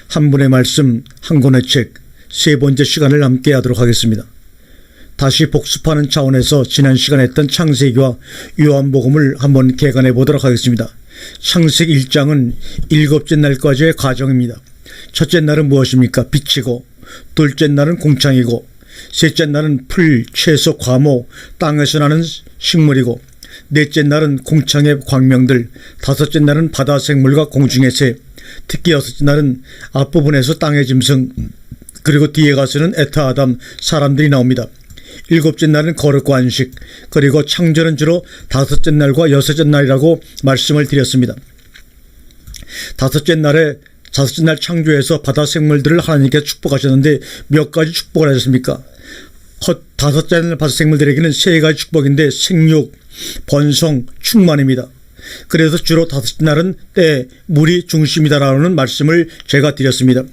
한 분의 말씀, 한 권의 책, 세 번째 시간을 함께 하도록 하겠습니다. 다시 복습하는 차원에서 지난 시간에 했던 창세기와 요한복음을 한번 개관해 보도록 하겠습니다. 창세기 1장은 일곱째 날까지의 과정입니다. 첫째 날은 무엇입니까? 빛이고, 둘째 날은 공창이고, 셋째 날은 풀, 채소, 과목, 땅에서 나는 식물이고, 넷째 날은 공창의 광명들, 다섯째 날은 바다 생물과 공중의 새, 특히 여섯째 날은 앞부분에서 땅의 짐승, 그리고 뒤에 가서는 에타 아담 사람들이 나옵니다. 일곱째 날은 거룩과 안식, 그리고 창조는 주로 다섯째 날과 여섯째 날이라고 말씀을 드렸습니다. 다섯째 날 창조에서 바다 생물들을 하나님께서 축복하셨는데 몇 가지 축복을 하셨습니까? 다섯째 날 바다 생물들에게는 세 가지 축복인데 생육, 번성, 충만입니다. 그래서 주로 다섯째 날은 때, 물이 중심이다라는 말씀을 제가 드렸습니다.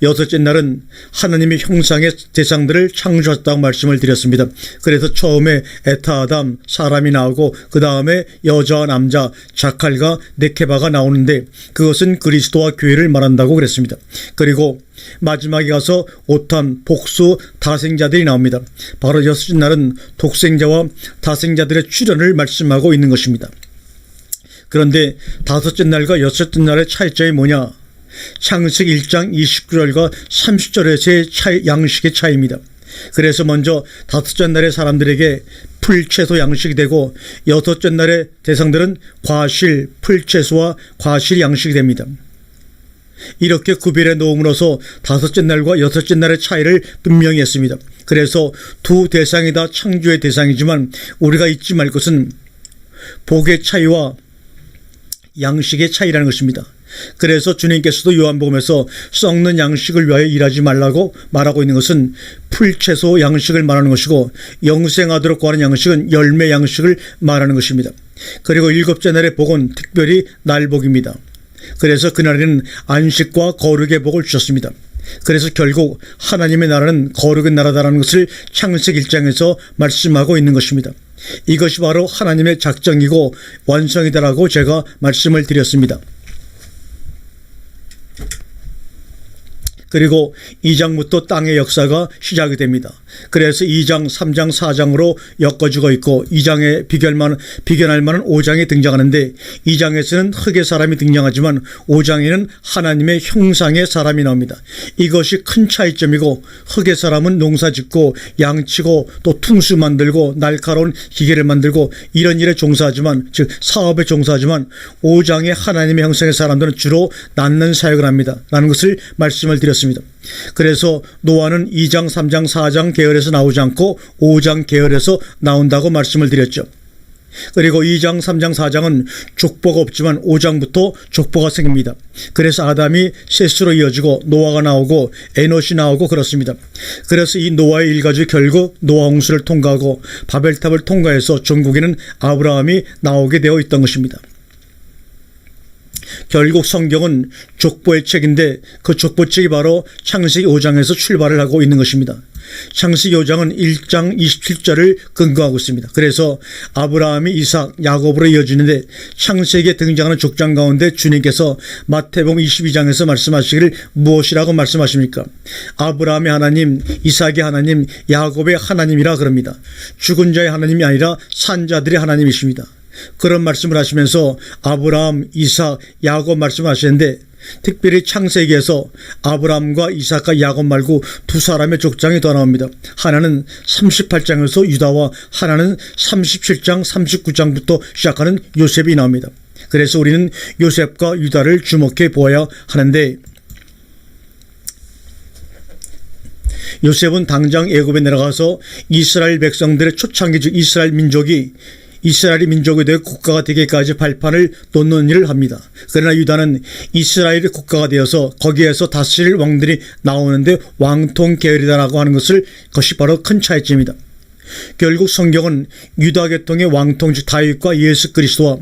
여섯째 날은 하나님의 형상의 대상들을 창조하셨다고 말씀을 드렸습니다. 그래서 처음에 에타 아담 사람이 나오고 그 다음에 여자와 남자 자칼과 네케바가 나오는데 그것은 그리스도와 교회를 말한다고 그랬습니다. 그리고 마지막에 가서 오탄, 복수, 다생자들이 나옵니다. 바로 여섯째 날은 독생자와 다생자들의 출현을 말씀하고 있는 것입니다. 그런데 다섯째 날과 여섯째 날의 차이점이 뭐냐? 창세기 1장 29절과 30절에서의 양식의 차이입니다. 그래서 먼저 다섯째 날의 사람들에게 풀채소 양식이 되고 여섯째 날의 대상들은 과실, 풀채소와 과실 양식이 됩니다. 이렇게 구별해 놓음으로써 다섯째 날과 여섯째 날의 차이를 분명히 했습니다. 그래서 두 대상이 다 창조의 대상이지만 우리가 잊지 말 것은 복의 차이와 양식의 차이라는 것입니다. 그래서 주님께서도 요한복음에서 썩는 양식을 위하여 일하지 말라고 말하고 있는 것은 풀채소 양식을 말하는 것이고 영생하도록 구하는 양식은 열매 양식을 말하는 것입니다. 그리고 일곱째 날의 복은 특별히 날복입니다. 그래서 그날에는 안식과 거룩의 복을 주셨습니다. 그래서 결국 하나님의 나라는 거룩의 나라다라는 것을 창세기 1장에서 말씀하고 있는 것입니다. 이것이 바로 하나님의 작정이고 완성이다라고 제가 말씀을 드렸습니다. 그리고 2장부터 땅의 역사가 시작이 됩니다. 그래서 2장, 3장, 4장으로 엮어지고 있고 2장에 비견할 만한 5장이 등장하는데 2장에서는 흙의 사람이 등장하지만 5장에는 하나님의 형상의 사람이 나옵니다. 이것이 큰 차이점이고 흙의 사람은 농사짓고 양치고 또 퉁수 만들고 날카로운 기계를 만들고 이런 일에 종사하지만 즉 사업에 종사하지만 5장의 하나님의 형상의 사람들은 주로 낳는 사역을 합니다. 라는 것을 말씀을 드렸습니다. 그래서 노아는 2장, 3장, 4장 계열에서 나오지 않고 5장 계열에서 나온다고 말씀을 드렸죠. 그리고 2장, 3장, 4장은 족보가 없지만 5장부터 족보가 생깁니다. 그래서 아담이 셋으로 이어지고 노아가 나오고 에노시 나오고 그렇습니다. 그래서 이 노아의 일가족이 결국 노아 홍수를 통과하고 바벨탑을 통과해서 전국에는 아브라함이 나오게 되어 있던 것입니다. 결국 성경은 족보의 책인데 그 족보책이 바로 창세기 5장에서 출발을 하고 있는 것입니다. 창세기 5장은 1장 27절을 근거하고 있습니다. 그래서 아브라함이 이삭, 야곱으로 이어지는데 창세기에 등장하는 족장 가운데 주님께서 마태복음 22장에서 말씀하시기를 무엇이라고 말씀하십니까? 아브라함의 하나님, 이삭의 하나님, 야곱의 하나님이라 그럽니다. 죽은 자의 하나님이 아니라 산 자들의 하나님이십니다. 그런 말씀을 하시면서 아브라함, 이삭, 야곱 말씀하시는데 특별히 창세기에서 아브라함과 이삭과 야곱 말고 두 사람의 족장이 더 나옵니다. 하나는 38장에서 유다와 하나는 37장, 39장부터 시작하는 요셉이 나옵니다. 그래서 우리는 요셉과 유다를 주목해 보아야 하는데 요셉은 당장 애굽에 내려가서 이스라엘 백성들의 초창기 즉 이스라엘이 민족이 되어 국가가 되기까지 발판을 놓는 일을 합니다. 그러나 유다는 이스라엘이 국가가 되어서 거기에서 다스릴 왕들이 나오는데 왕통 계열이다라고 하는 것이 바로 큰 차이점입니다. 결국 성경은 유다 계통의 왕통 즉 다윗과 예수 그리스도와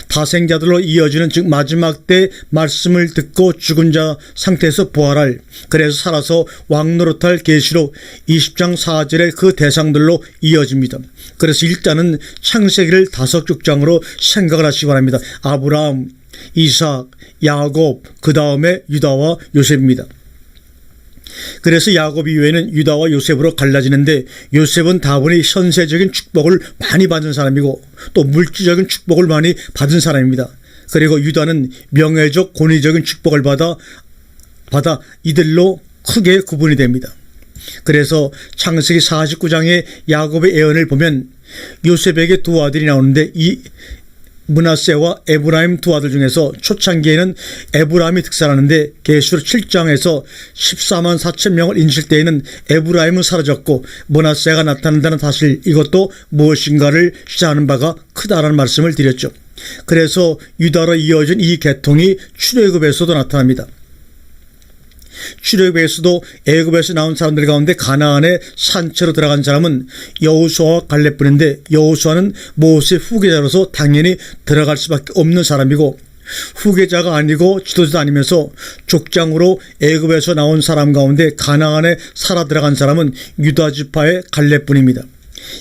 다생자들로 이어지는 즉 마지막 때 말씀을 듣고 죽은 자 상태에서 부활할 그래서 살아서 왕노릇할 계시록 20장 4절의 그 대상들로 이어집니다. 그래서 일단은 창세기를 5족장으로 생각을 하시기 바랍니다. 아브라함, 이삭, 야곱, 그 다음에 유다와 요셉입니다. 그래서 야곱 이후에는 유다와 요셉으로 갈라지는데, 요셉은 다분히 현세적인 축복을 많이 받은 사람이고 또 물질적인 축복을 많이 받은 사람입니다. 그리고 유다는 명예적 권위적인 축복을 받아 이들로 크게 구분이 됩니다. 그래서 창세기 49장의 야곱의 애언을 보면 요셉에게 두 아들이 나오는데, 이 므낫세와 에브라임 두 아들 중에서 초창기에는 에브라임이 득세하는데, 계시록 7장에서 14만 4천 명을 인칠 때에는 에브라임은 사라졌고 므낫세가 나타난다는 사실, 이것도 무엇인가를 시사하는 바가 크다라는 말씀을 드렸죠. 그래서 유다로 이어진 이 계통이 출애굽에서도 나타납니다. 출애굽에서도 애굽에서 나온 사람들 가운데 가나안의 산채로 들어간 사람은 여호수아와 갈렙뿐인데, 여호수아는 모세 후계자로서 당연히 들어갈 수밖에 없는 사람이고, 후계자가 아니고 지도자도 아니면서 족장으로 애굽에서 나온 사람 가운데 가나안에 살아 들어간 사람은 유다 지파의 갈렙뿐입니다.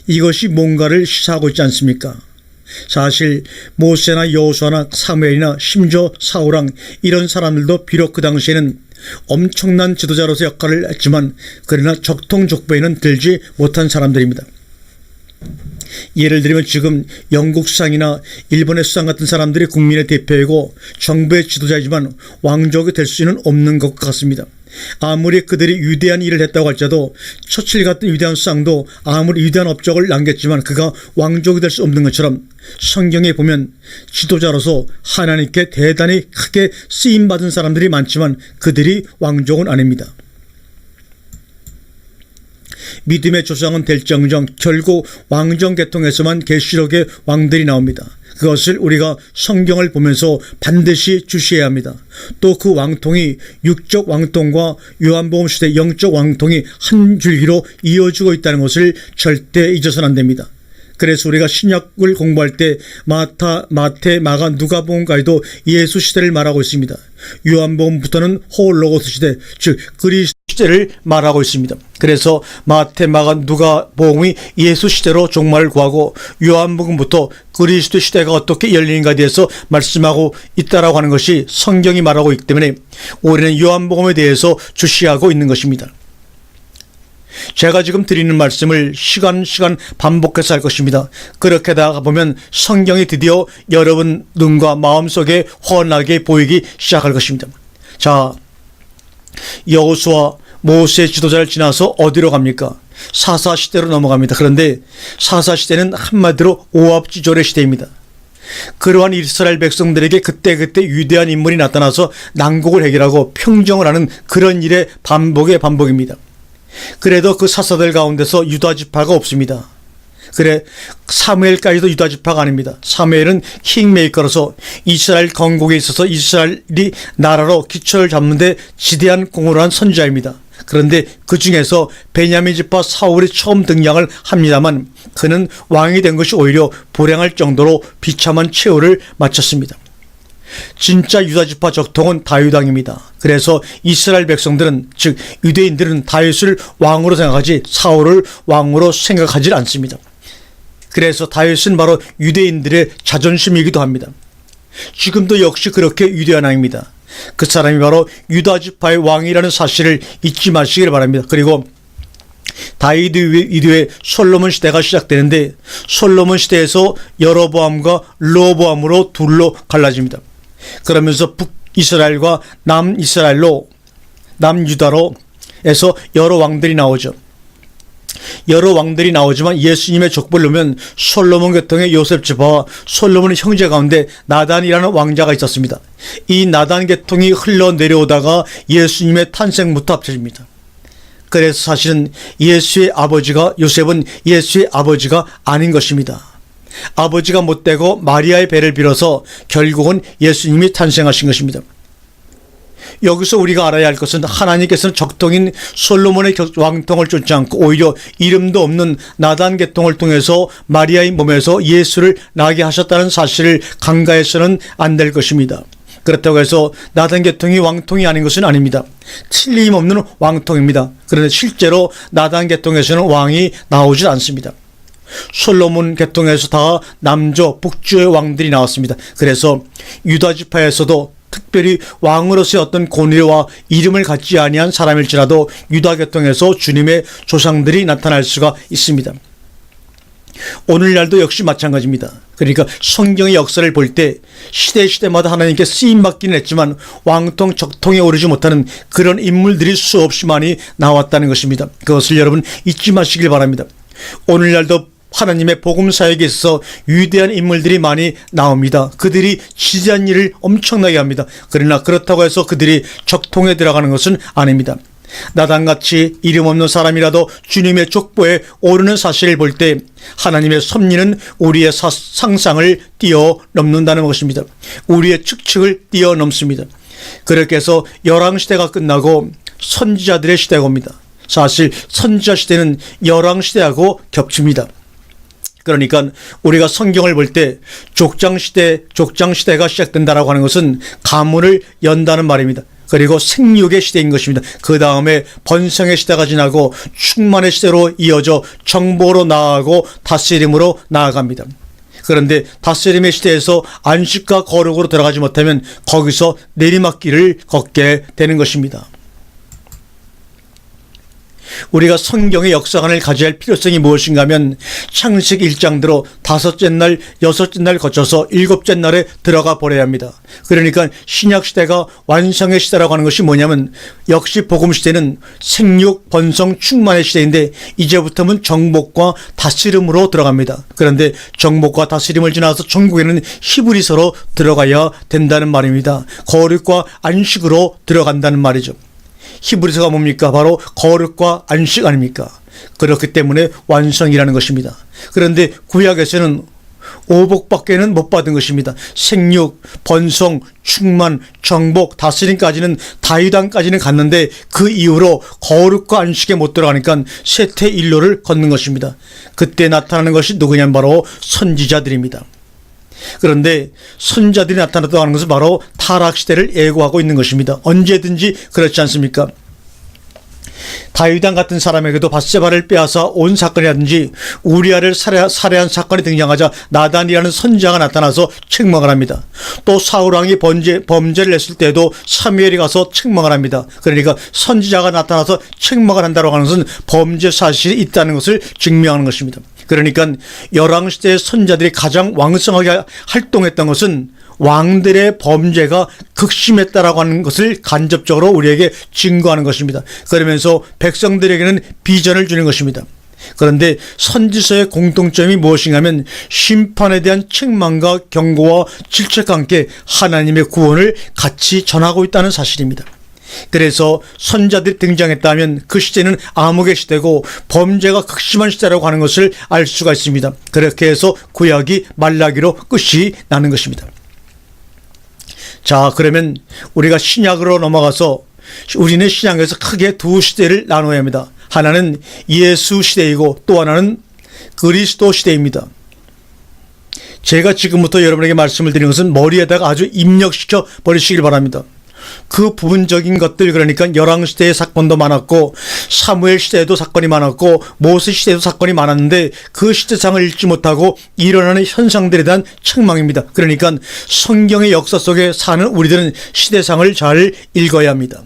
이것이 뭔가를 시사하고 있지 않습니까? 사실 모세나 여호수아나 사무엘이나 심지어 사울왕, 이런 사람들도 비록 그 당시에는 엄청난 지도자로서 역할을 했지만, 그러나 적통족보에는 들지 못한 사람들입니다. 예를 들면 지금 영국 수상이나 일본의 수상 같은 사람들이 국민의 대표이고 정부의 지도자이지만 왕족이 될 수는 없는 것 같습니다. 아무리 그들이 위대한 일을 했다고 할지라도 처칠 같은 위대한 수상도 아무리 위대한 업적을 남겼지만 그가 왕족이 될 수 없는 것처럼, 성경에 보면 지도자로서 하나님께 대단히 크게 쓰임받은 사람들이 많지만 그들이 왕족은 아닙니다. 믿음의 조상은 될정정 결국 왕정 계통에서만 계시록의 왕들이 나옵니다. 그것을 우리가 성경을 보면서 반드시 주시해야 합니다. 또 그 왕통이 육적 왕통과 요한복음 시대 영적 왕통이 한 줄기로 이어지고 있다는 것을 절대 잊어서는 안 됩니다. 그래서 우리가 신약을 공부할 때 마태, 마가, 누가복음까지도 예수 시대를 말하고 있습니다. 요한복음부터는 호로고스 시대, 즉 그리스도 시대를 말하고 있습니다. 그래서 마태, 마가, 누가복음이 예수 시대로 종말을 구하고, 요한복음부터 그리스도 시대가 어떻게 열리는가에 대해서 말씀하고 있다라고 하는 것이 성경이 말하고 있기 때문에 우리는 요한복음에 대해서 주시하고 있는 것입니다. 제가 지금 드리는 말씀을 시간 반복해서 할 것입니다. 그렇게 하다가 보면 성경이 드디어 여러분 눈과 마음속에 훤하게 보이기 시작할 것입니다. 자, 여호수아 모세 지도자를 지나서 어디로 갑니까? 사사시대로 넘어갑니다. 그런데 사사시대는 한마디로 오합지졸의 시대입니다. 그러한 이스라엘 백성들에게 그때그때 위대한 인물이 나타나서 난국을 해결하고 평정을 하는 그런 일의 반복입니다. 그래도 그 사사들 가운데서 유다 지파가 없습니다. 그래, 사무엘까지도 유다 지파가 아닙니다. 사무엘은 킹메이커로서 이스라엘 건국에 있어서 이스라엘이 나라로 기초를 잡는 데 지대한 공헌을 한 선지자입니다. 그런데 그 중에서 베냐민 지파 사울이 처음 등장을 합니다만, 그는 왕이 된 것이 오히려 불행할 정도로 비참한 최후를 마쳤습니다. 진짜 유다 지파 적통은 다윗왕입니다. 그래서 이스라엘 백성들은, 즉 유대인들은 다윗을 왕으로 생각하지 사울을 왕으로 생각하지 않습니다. 그래서 다윗은 바로 유대인들의 자존심이기도 합니다. 지금도 역시 그렇게 위대한 왕입니다. 그 사람이 바로 유다 지파의 왕이라는 사실을 잊지 마시길 바랍니다. 그리고 다윗 이후에 솔로몬 시대가 시작되는데, 솔로몬 시대에서 여로보암과 르호보암으로 둘로 갈라집니다. 그러면서 북이스라엘과 남이스라엘로, 남유다로 해서 여러 왕들이 나오죠. 여러 왕들이 나오지만 예수님의 족보를 보면 솔로몬 계통의 요셉 지파와 솔로몬의 형제 가운데 나단이라는 왕자가 있었습니다. 이 나단 계통이 흘러내려오다가 예수님의 탄생부터 합쳐집니다. 그래서 사실은 예수의 아버지가, 요셉은 예수의 아버지가 아닌 것입니다. 아버지가 못되고 마리아의 배를 빌어서 결국은 예수님이 탄생하신 것입니다. 여기서 우리가 알아야 할 것은, 하나님께서는 적통인 솔로몬의 왕통을 쫓지 않고 오히려 이름도 없는 나단 계통을 통해서 마리아의 몸에서 예수를 나게 하셨다는 사실을 간과해서는 안 될 것입니다. 그렇다고 해서 나단 계통이 왕통이 아닌 것은 아닙니다. 틀림없는 왕통입니다. 그런데 실제로 나단 계통에서는 왕이 나오지 않습니다. 솔로몬 계통에서 다 남조 북주의 왕들이 나왔습니다. 그래서 유다 지파에서도 특별히 왕으로서의 어떤 권위와 이름을 갖지 아니한 사람일지라도 유다 계통에서 주님의 조상들이 나타날 수가 있습니다. 오늘날도 역시 마찬가지입니다. 그러니까 성경의 역사를 볼 때 시대마다 하나님께 쓰임받기는 했지만 왕통 적통에 오르지 못하는 그런 인물들이 수없이 많이 나왔다는 것입니다. 그것을 여러분 잊지 마시길 바랍니다. 오늘날도 하나님의 복음 사역에 있어서 위대한 인물들이 많이 나옵니다. 그들이 지대한 일을 엄청나게 합니다. 그러나 그렇다고 해서 그들이 적통에 들어가는 것은 아닙니다. 나단같이 이름 없는 사람이라도 주님의 족보에 오르는 사실을 볼 때 하나님의 섭리는 우리의 상상을 뛰어넘는다는 것입니다. 우리의 측측을 뛰어넘습니다. 그렇게 해서 열왕시대가 끝나고 선지자들의 시대가 옵니다. 사실 선지자 시대는 열왕시대하고 겹칩니다. 그러니까 우리가 성경을 볼 때 족장시대가 시작된다라고 하는 것은 가문을 연다는 말입니다. 그리고 생육의 시대인 것입니다. 그 다음에 번성의 시대가 지나고 충만의 시대로 이어져 정복으로 나아가고 다스림으로 나아갑니다. 그런데 다스림의 시대에서 안식과 거룩으로 들어가지 못하면 거기서 내리막길을 걷게 되는 것입니다. 우리가 성경의 역사관을 가져야 할 필요성이 무엇인가 하면 창세기 1장대로 5째 날, 6째 날 거쳐서 7째 날에 들어가 버려야 합니다. 그러니까 신약시대가 완성의 시대라고 하는 것이 뭐냐면 역시 복음시대는 생육, 번성, 충만의 시대인데 이제부터는 정복과 다스림으로 들어갑니다. 그런데 정복과 다스림을 지나서 천국에는 히브리서로 들어가야 된다는 말입니다. 거룩과 안식으로 들어간다는 말이죠. 히브리서가 뭡니까? 바로 거룩과 안식 아닙니까? 그렇기 때문에 완성이라는 것입니다. 그런데 구약에서는 오복밖에는 못 받은 것입니다. 생육, 번성, 충만, 정복, 다스림까지는 다윗왕까지는 갔는데 그 이후로 거룩과 안식에 못 들어가니까 쇠퇴일로를 걷는 것입니다. 그때 나타나는 것이 누구냐면 바로 선지자들입니다. 그런데 선지자들이 나타났다고 하는 것은 바로 타락시대를 예고하고 있는 것입니다. 언제든지 그렇지 않습니까? 다윗왕 같은 사람에게도 밧세바를 빼앗아 온 사건이라든지 우리아를 살해한 사건이 등장하자 나단이라는 선지자가 나타나서 책망을 합니다. 또 사울왕이 범죄를 했을 때도 사무엘이 가서 책망을 합니다. 그러니까 선지자가 나타나서 책망을 한다고 하는 것은 범죄 사실이 있다는 것을 증명하는 것입니다. 그러니까 열왕시대의 선지자들이 가장 왕성하게 활동했던 것은 왕들의 범죄가 극심했다라고 하는 것을 간접적으로 우리에게 증거하는 것입니다. 그러면서 백성들에게는 비전을 주는 것입니다. 그런데 선지서의 공통점이 무엇인가 하면 심판에 대한 책망과 경고와 질책과 함께 하나님의 구원을 같이 전하고 있다는 사실입니다. 그래서 선지자들이 등장했다면 그 시대는 암흑의 시대고 범죄가 극심한 시대라고 하는 것을 알 수가 있습니다. 그렇게 해서 구약이 말라기로 끝이 나는 것입니다. 자, 그러면 우리가 신약으로 넘어가서 우리는 신약에서 크게 두 시대를 나눠야 합니다. 하나는 예수 시대이고 또 하나는 그리스도 시대입니다. 제가 지금부터 여러분에게 말씀을 드리는 것은 머리에다가 아주 입력시켜 버리시길 바랍니다. 그 부분적인 것들, 그러니까 열왕시대의 사건도 많았고 사무엘 시대에도 사건이 많았고 모세 시대에도 사건이 많았는데 그 시대상을 읽지 못하고 일어나는 현상들에 대한 책망입니다. 그러니까 성경의 역사 속에 사는 우리들은 시대상을 잘 읽어야 합니다.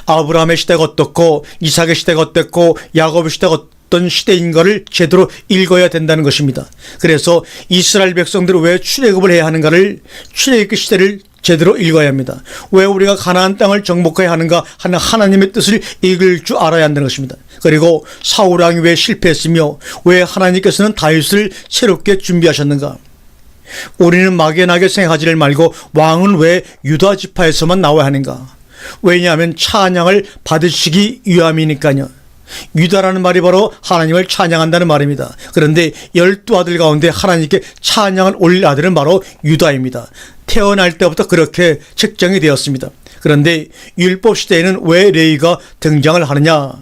아브라함의 시대가 어떻고 이삭의 시대가 어땠고 야곱의 시대가 어떤 시대인가를 제대로 읽어야 된다는 것입니다. 그래서 이스라엘 백성들은 왜 출애굽을 해야 하는가를 출애굽 시대를 제대로 읽어야 합니다. 왜 우리가 가나안 땅을 정복해야 하는가 하는 하나님의 뜻을 읽을 줄 알아야 한다는 것입니다. 그리고 사울왕이 왜 실패했으며 왜 하나님께서는 다윗을 새롭게 준비하셨는가. 우리는 막연하게 생각하지를 말고 왕은 왜 유다 지파에서만 나와야 하는가. 왜냐하면 찬양을 받으시기 위함이니까요. 유다라는 말이 바로 하나님을 찬양한다는 말입니다. 그런데 12아들 가운데 하나님께 찬양을 올릴 아들은 바로 유다입니다. 태어날 때부터 그렇게 책정이 되었습니다. 그런데 율법 시대에는 왜 레위가 등장을 하느냐?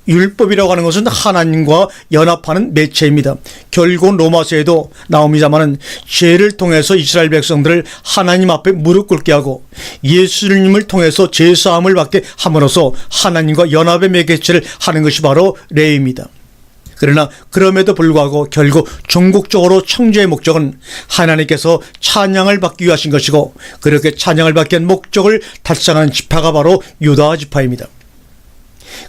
율법이라고 하는 것은 하나님과 연합하는 매체입니다. 결국은 로마서에도 나옵니다마는 죄를 통해서 이스라엘 백성들을 하나님 앞에 무릎 꿇게 하고 예수님을 통해서 제사함을 받게 함으로써 하나님과 연합의 매개체를 하는 것이 바로 레위입니다. 그러나 그럼에도 불구하고 결국 종국적으로 창조의 목적은 하나님께서 찬양을 받기 위하신 것이고, 그렇게 찬양을 받기 위한 목적을 달성하는 지파가 바로 유다 지파입니다.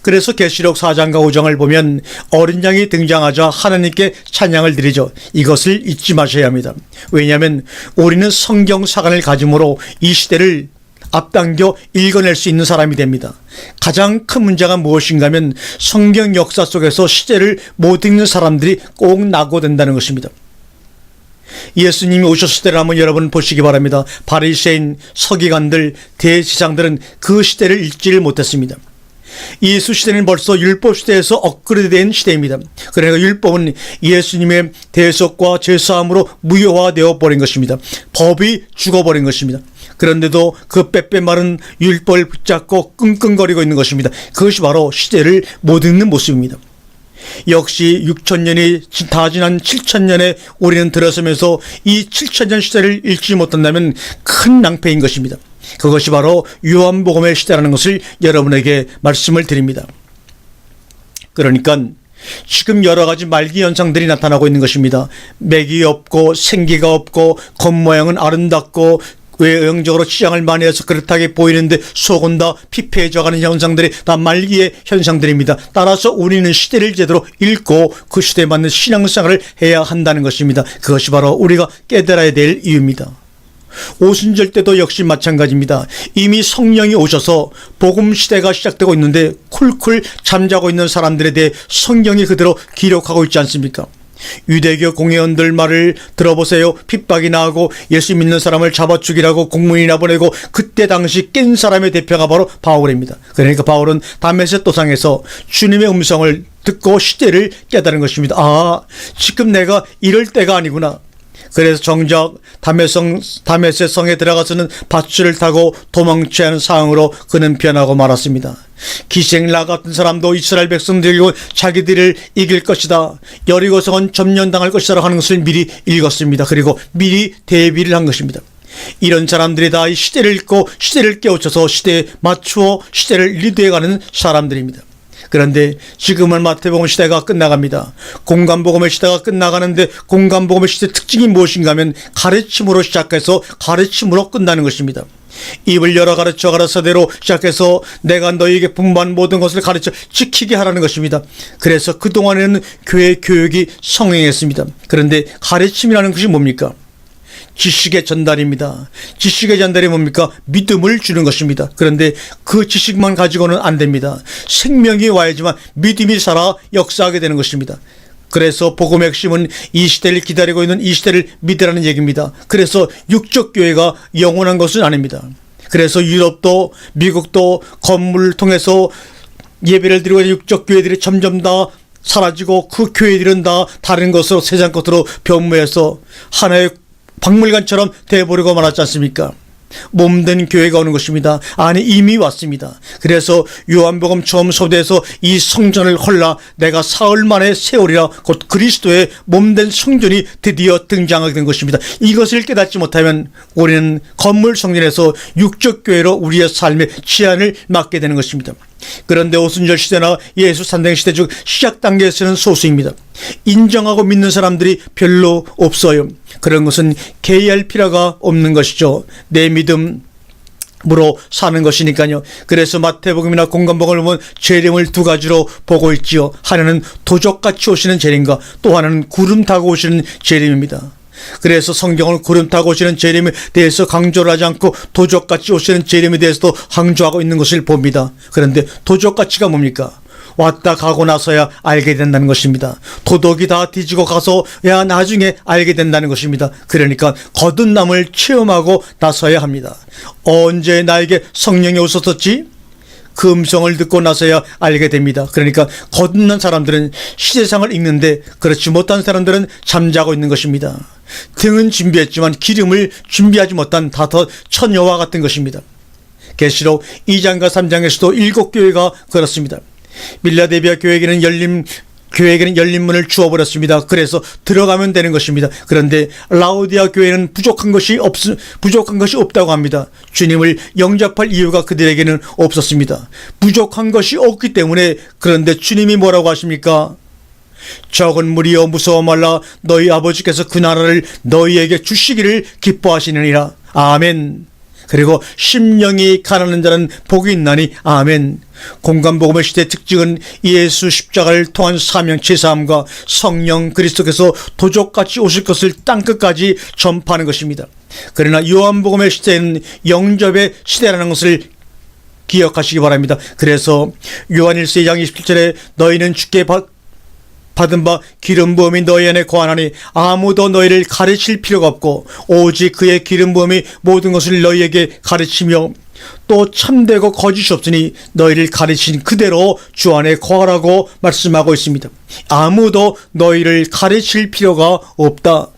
그래서 계시록 4장과 5장을 보면 어린 양이 등장하자 하나님께 찬양을 드리죠. 이것을 잊지 마셔야 합니다. 왜냐하면 우리는 성경 사관을 가짐으로 이 시대를 앞당겨 읽어낼 수 있는 사람이 됩니다. 가장 큰 문제가 무엇인가 하면 성경 역사 속에서 시대를 못 읽는 사람들이 꼭 낙오된다는 것입니다. 예수님이 오셨을 때를 한번 여러분 보시기 바랍니다. 바리새인, 서기관들, 대지상들은 그 시대를 읽지를 못했습니다. 예수 시대는 벌써 율법 시대에서 업그레이드된 시대입니다. 그러니까 율법은 예수님의 대속과 제사함으로 무효화되어 버린 것입니다. 법이 죽어버린 것입니다. 그런데도 그 빼빼 마른 율법을 붙잡고 끙끙거리고 있는 것입니다. 그것이 바로 시대를 못 읽는 모습입니다. 역시 6,000년이 다 지난 7,000년에 우리는 들어서면서 이 7,000년 시대를 읽지 못한다면 큰 낭패인 것입니다. 그것이 바로 요한복음의 시대라는 것을 여러분에게 말씀을 드립니다. 그러니까 지금 여러 가지 말기 현상들이 나타나고 있는 것입니다. 맥이 없고 생기가 없고 겉모양은 아름답고 외형적으로 치장을 많이 해서 그렇다게 보이는데 속은 다 피폐해져가는 현상들이 다 말기의 현상들입니다. 따라서 우리는 시대를 제대로 읽고 그 시대에 맞는 신앙생활을 해야 한다는 것입니다. 그것이 바로 우리가 깨달아야 될 이유입니다. 오순절 때도 역시 마찬가지입니다. 이미 성령이 오셔서 복음 시대가 시작되고 있는데 쿨쿨 잠자고 있는 사람들에 대해 성경이 그대로 기록하고 있지 않습니까? 유대교 공회원들 말을 들어보세요. 핍박이 나고 예수 믿는 사람을 잡아 죽이라고 공문이나 보내고, 그때 당시 깬 사람의 대표가 바로 바울입니다. 그러니까 바울은 다메섹 도상에서 주님의 음성을 듣고 시대를 깨달은 것입니다. 아, 지금 내가 이럴 때가 아니구나. 그래서 정작 다메섹 성에 들어가서는 밧줄을 타고 도망쳐야 하는 상황으로 그는 변하고 말았습니다. 기생라 같은 사람도 이스라엘 백성들과 자기들을 이길 것이다, 여리고성은 점령당할 것이다 하는 것을 미리 읽었습니다. 그리고 미리 대비를 한 것입니다. 이런 사람들이 다 이 시대를 읽고 시대를 깨우쳐서 시대에 맞추어 시대를 리드해가는 사람들입니다. 그런데 지금은 마태복음 시대가 끝나갑니다. 공간복음의 시대가 끝나가는데 공간복음의 시대의 특징이 무엇인가 하면 가르침으로 시작해서 가르침으로 끝나는 것입니다. 입을 열어 가르쳐 가라사대로 시작해서 내가 너희에게 분부한 모든 것을 가르쳐 지키게 하라는 것입니다. 그래서 그동안에는 교회 교육이 성행했습니다. 그런데 가르침이라는 것이 뭡니까? 지식의 전달입니다. 지식의 전달이 뭡니까? 믿음을 주는 것입니다. 그런데 그 지식만 가지고는 안 됩니다. 생명이 와야지만 믿음이 살아 역사하게 되는 것입니다. 그래서 복음의 핵심은 이 시대를 기다리고 있는 이 시대를 믿으라는 얘기입니다. 그래서 육적 교회가 영원한 것은 아닙니다. 그래서 유럽도 미국도 건물을 통해서 예배를 드리고 있는 육적 교회들이 점점 다 사라지고 그 교회들은 다 다른 것으로 세상 것으로 변모해서 하나의 박물관처럼 돼버리고 말았지 않습니까? 몸된 교회가 오는 것입니다. 아니, 이미 왔습니다. 그래서 요한복음 처음 소대에서 이 성전을 헐라 내가 사흘 만에 세우리라, 곧 그리스도의 몸된 성전이 드디어 등장하게 된 것입니다. 이것을 깨닫지 못하면 우리는 건물 성전에서 육적 교회로 우리의 삶의 치안을 맡게 되는 것입니다. 그런데 오순절 시대나 예수 산당 시대 중 시작 단계에서는 소수입니다. 인정하고 믿는 사람들이 별로 없어요. 그런 것은 개의할 필요가 없는 것이죠. 내 믿음으로 사는 것이니까요. 그래서 마태복음이나 공간복음을 보면 재림을 두 가지로 보고 있지요. 하나는 도적같이 오시는 재림과 또 하나는 구름 타고 오시는 재림입니다. 그래서 성경은 구름 타고 오시는 재림에 대해서 강조를 하지 않고 도적같이 오시는 재림에 대해서도 강조하고 있는 것을 봅니다. 그런데 도적같이가 뭡니까? 왔다 가고 나서야 알게 된다는 것입니다. 도덕이 다 뒤지고 가서야 나중에 알게 된다는 것입니다. 그러니까 거듭남을 체험하고 나서야 합니다. 언제 나에게 성령이 오셨었지? 그 음성을 듣고 나서야 알게 됩니다. 그러니까 거듭난 사람들은 시대상을 읽는데 그렇지 못한 사람들은 잠자고 있는 것입니다. 등은 준비했지만 기름을 준비하지 못한 다터 처녀와 같은 것입니다. 계시록 2장과 3장에서도 7교회가 그렇습니다. 빌라델비아 교회에게는 열린 문을 주어버렸습니다. 그래서 들어가면 되는 것입니다. 그런데 라오디아 교회는 부족한 것이 없다고 합니다. 주님을 영접할 이유가 그들에게는 없었습니다. 부족한 것이 없기 때문에. 그런데 주님이 뭐라고 하십니까? 적은 무리여 무서워 말라. 너희 아버지께서 그 나라를 너희에게 주시기를 기뻐하시느니라. 아멘. 그리고 심령이 가난한 자는 복이 있나니. 아멘. 공간복음의 시대 특징은 예수 십자가를 통한 사명치 삶과 성령 그리스도께서 도적같이 오실 것을 땅끝까지 전파하는 것입니다. 그러나 요한복음의 시대는 영접의 시대라는 것을 기억하시기 바랍니다. 그래서 요한일서 2장 27절에 너희는 주께 받은 바 기름 부음이 너희 안에 거하나니 아무도 너희를 가르칠 필요가 없고 오직 그의 기름 부음이 모든 것을 너희에게 가르치며 또 참되고 거짓이 없으니 너희를 가르친 그대로 주 안에 거하라고 말씀하고 있습니다. 아무도 너희를 가르칠 필요가 없다.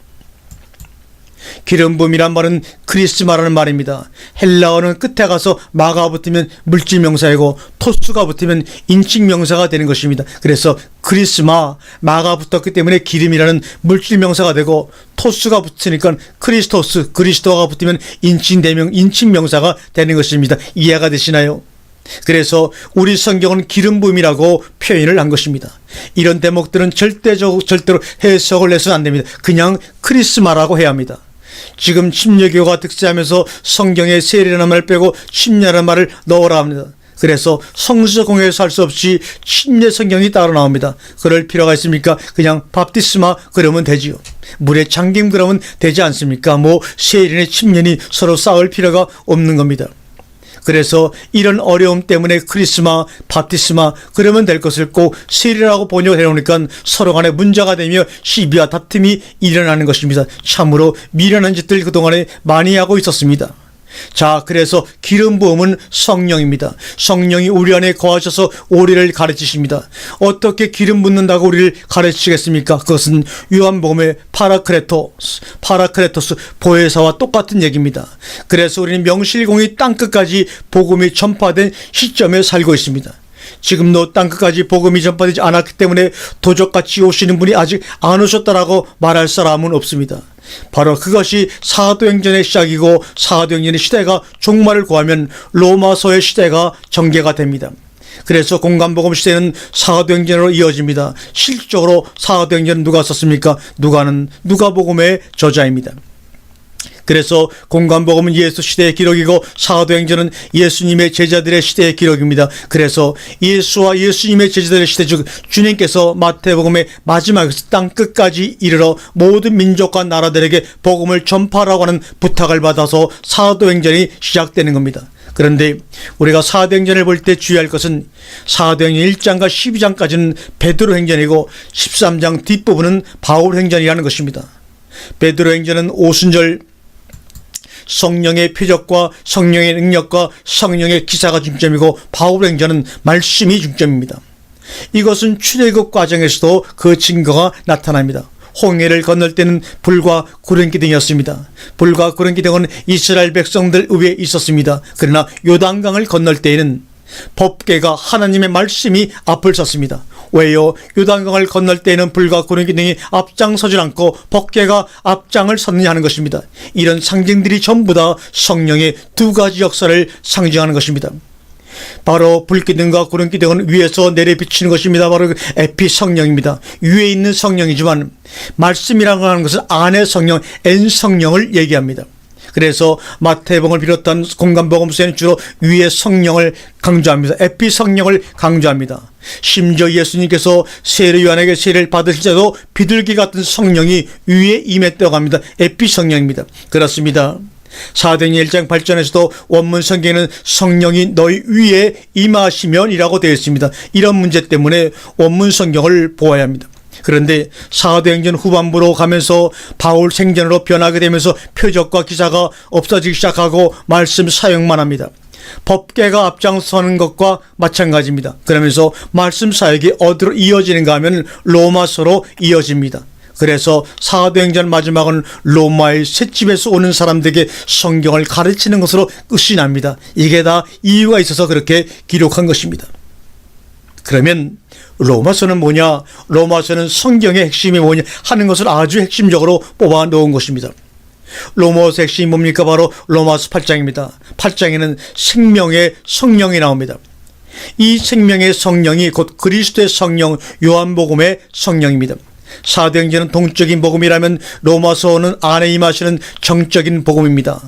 기름 부음이란 말은 크리스마라는 말입니다. 헬라어는 끝에 가서 마가 붙으면 물질명사이고 토스가 붙으면 인칭명사가 되는 것입니다. 그래서 크리스마, 마가 붙었기 때문에 기름이라는 물질명사가 되고 토스가 붙으니까 크리스토스, 그리스도가 붙으면 인칭명사가 되는 것입니다. 이해가 되시나요? 그래서 우리 성경은 기름 부음이라고 표현을 한 것입니다. 이런 대목들은 절대로 해석을 해서는 안 됩니다. 그냥 크리스마라고 해야 합니다. 지금 침례교가 득세하면서 성경에 세례라는 말 빼고 침례라는 말을 넣으라 합니다. 그래서 성서 공회에서 할 수 없이 침례 성경이 따로 나옵니다. 그럴 필요가 있습니까? 그냥 밥티스마 그러면 되지요. 물에 잠김 그러면 되지 않습니까? 세례니 침례니 서로 싸울 필요가 없는 겁니다. 그래서 이런 어려움 때문에 크리스마, 밥티스마 그러면 될 것을 꼭 세례라고 번역해 놓으니까 서로 간에 문제가 되며 시비와 다툼이 일어나는 것입니다. 참으로 미련한 짓들 그동안에 많이 하고 있었습니다. 자, 그래서 기름 부음은 성령입니다. 성령이 우리 안에 거하셔서 우리를 가르치십니다. 어떻게 기름 붓는다고 우리를 가르치겠습니까? 그것은 요한복음의 파라크레토스 보혜사와 똑같은 얘기입니다. 그래서 우리는 명실공히 땅끝까지 복음이 전파된 시점에 살고 있습니다. 지금도 땅끝까지 복음이 전파되지 않았기 때문에 도적같이 오시는 분이 아직 안 오셨다라고 말할 사람은 없습니다. 바로 그것이 사도행전의 시작이고 사도행전의 시대가 종말을 구하면 로마서의 시대가 전개가 됩니다. 그래서 공간복음 시대는 사도행전으로 이어집니다. 실질적으로 사도행전은 누가 썼습니까? 누가는 누가복음의 저자입니다. 그래서 공간복음은 예수 시대의 기록이고 사도행전은 예수님의 제자들의 시대의 기록입니다. 그래서 예수와 예수님의 제자들의 시대, 즉 주님께서 마태복음의 마지막에서 땅끝까지 이르러 모든 민족과 나라들에게 복음을 전파하라고 하는 부탁을 받아서 사도행전이 시작되는 겁니다. 그런데 우리가 사도행전을 볼 때 주의할 것은 사도행전 1장과 12장까지는 베드로 행전이고 13장 뒷부분은 바울 행전이라는 것입니다. 베드로 행전은 오순절 성령의 표적과 성령의 능력과 성령의 기사가 중점이고 바울 행전은 말씀이 중점입니다. 이것은 출애굽 과정에서도 그 증거가 나타납니다. 홍해를 건널 때는 불과 구름 기둥이었습니다. 불과 구름 기둥은 이스라엘 백성들 위에 있었습니다. 그러나 요단강을 건널 때에는 법궤가 하나님의 말씀이 앞을 섰습니다. 왜요? 요단강을 건널 때에는 불과 구름 기둥이 앞장서지 않고 법궤가 앞장을 섰느냐 하는 것입니다. 이런 상징들이 전부 다 성령의 두 가지 역사를 상징하는 것입니다. 바로 불기둥과 구름기둥은 위에서 내려 비치는 것입니다. 바로 에피 성령입니다. 위에 있는 성령이지만 말씀이라고 하는 것은 안의 성령, 엔 성령을 얘기합니다. 그래서 마태복음을 비롯한 공간복음서에는 주로 위의 성령을 강조합니다. 에피 성령을 강조합니다. 심지어 예수님께서 세례 요한에게 세례를 받으실 때도 비둘기 같은 성령이 위에 임했다고 합니다. 에피 성령입니다. 그렇습니다. 사도행전 1장 8절에서도 원문 성경에는 성령이 너희 위에 임하시면이라고 되어 있습니다. 이런 문제 때문에 원문 성경을 보아야 합니다. 그런데 사도행전 후반부로 가면서 바울 생전으로 변하게 되면서 표적과 기사가 없어지기 시작하고 말씀 사역만 합니다. 법궤가 앞장서는 것과 마찬가지입니다. 그러면서 말씀 사역이 어디로 이어지는가 하면 로마서로 이어집니다. 그래서 사도행전 마지막은 로마의 셋집에서 오는 사람들에게 성경을 가르치는 것으로 끝이 납니다. 이게 다 이유가 있어서 그렇게 기록한 것입니다. 그러면 로마서는 뭐냐? 로마서는 성경의 핵심이 뭐냐 하는 것을 아주 핵심적으로 뽑아 놓은 것입니다. 로마서 핵심이 뭡니까? 바로 로마서 8장입니다. 8장에는 생명의 성령이 나옵니다. 이 생명의 성령이 곧 그리스도의 성령, 요한복음의 성령입니다. 사도행전은 동적인 복음이라면 로마서는 안에 임하시는 정적인 복음입니다.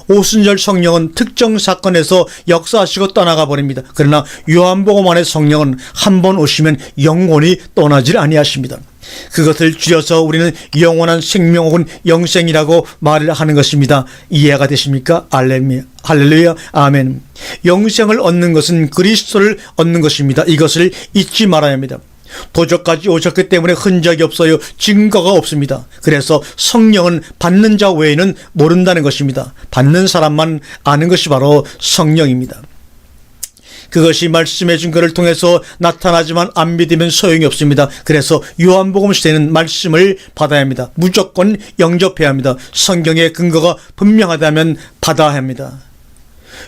오순절 성령은 특정 사건에서 역사하시고 떠나가 버립니다. 그러나 요한복음 안의 성령은 한 번 오시면 영원히 떠나질 아니하십니다. 그것을 줄여서 우리는 영원한 생명 혹은 영생이라고 말을 하는 것입니다. 이해가 되십니까? 할렐루야, 아멘. 영생을 얻는 것은 그리스도를 얻는 것입니다. 이것을 잊지 말아야 합니다. 도적까지 오셨기 때문에 흔적이 없어요. 증거가 없습니다. 그래서 성령은 받는 자 외에는 모른다는 것입니다. 받는 사람만 아는 것이 바로 성령입니다. 그것이 말씀의 증거를 통해서 나타나지만 안 믿으면 소용이 없습니다. 그래서 요한복음 시대는 말씀을 받아야 합니다. 무조건 영접해야 합니다. 성경의 근거가 분명하다면 받아야 합니다.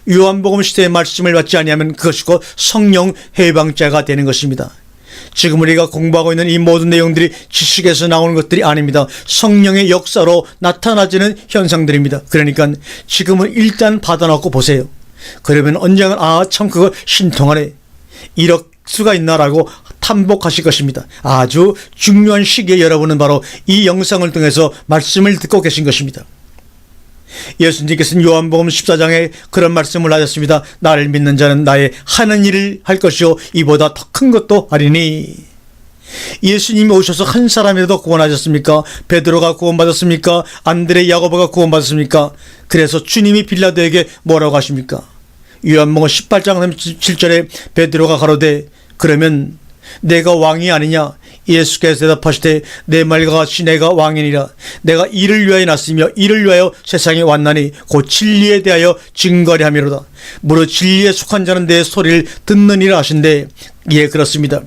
요한복음 시대의 말씀을 받지 아니하면 그것이 곧 성령 해방자가 되는 것입니다. 지금 우리가 공부하고 있는 이 모든 내용들이 지식에서 나오는 것들이 아닙니다. 성령의 역사로 나타나지는 현상들입니다. 그러니까 지금은 일단 받아놓고 보세요. 그러면 언젠가 참 그거 신통하네, 이럴 수가 있나라고 탐복하실 것입니다. 아주 중요한 시기에 여러분은 바로 이 영상을 통해서 말씀을 듣고 계신 것입니다. 예수님께서는 요한복음 14장에 그런 말씀을 하셨습니다. 나를 믿는 자는 나의 하는 일을 할 것이요 이보다 더 큰 것도 하리니. 예수님이 오셔서 한 사람이라도 구원하셨습니까? 베드로가 구원받았습니까? 안드레, 야고보가 구원받았습니까? 그래서 주님이 빌라도에게 뭐라고 하십니까? 요한복음 18장 37절에 베드로가 가로되 그러면 내가 왕이 아니냐? 예수께서 대답하시되 내 말과 같이 내가 왕이니라. 내가 이를 위하여 났으며 이를 위하여 세상에 왔나니 곧 진리에 대하여 증거리 함이로다. 무릇 진리에 속한 자는 내 소리를 듣느니라 하신대. 예, 그렇습니다.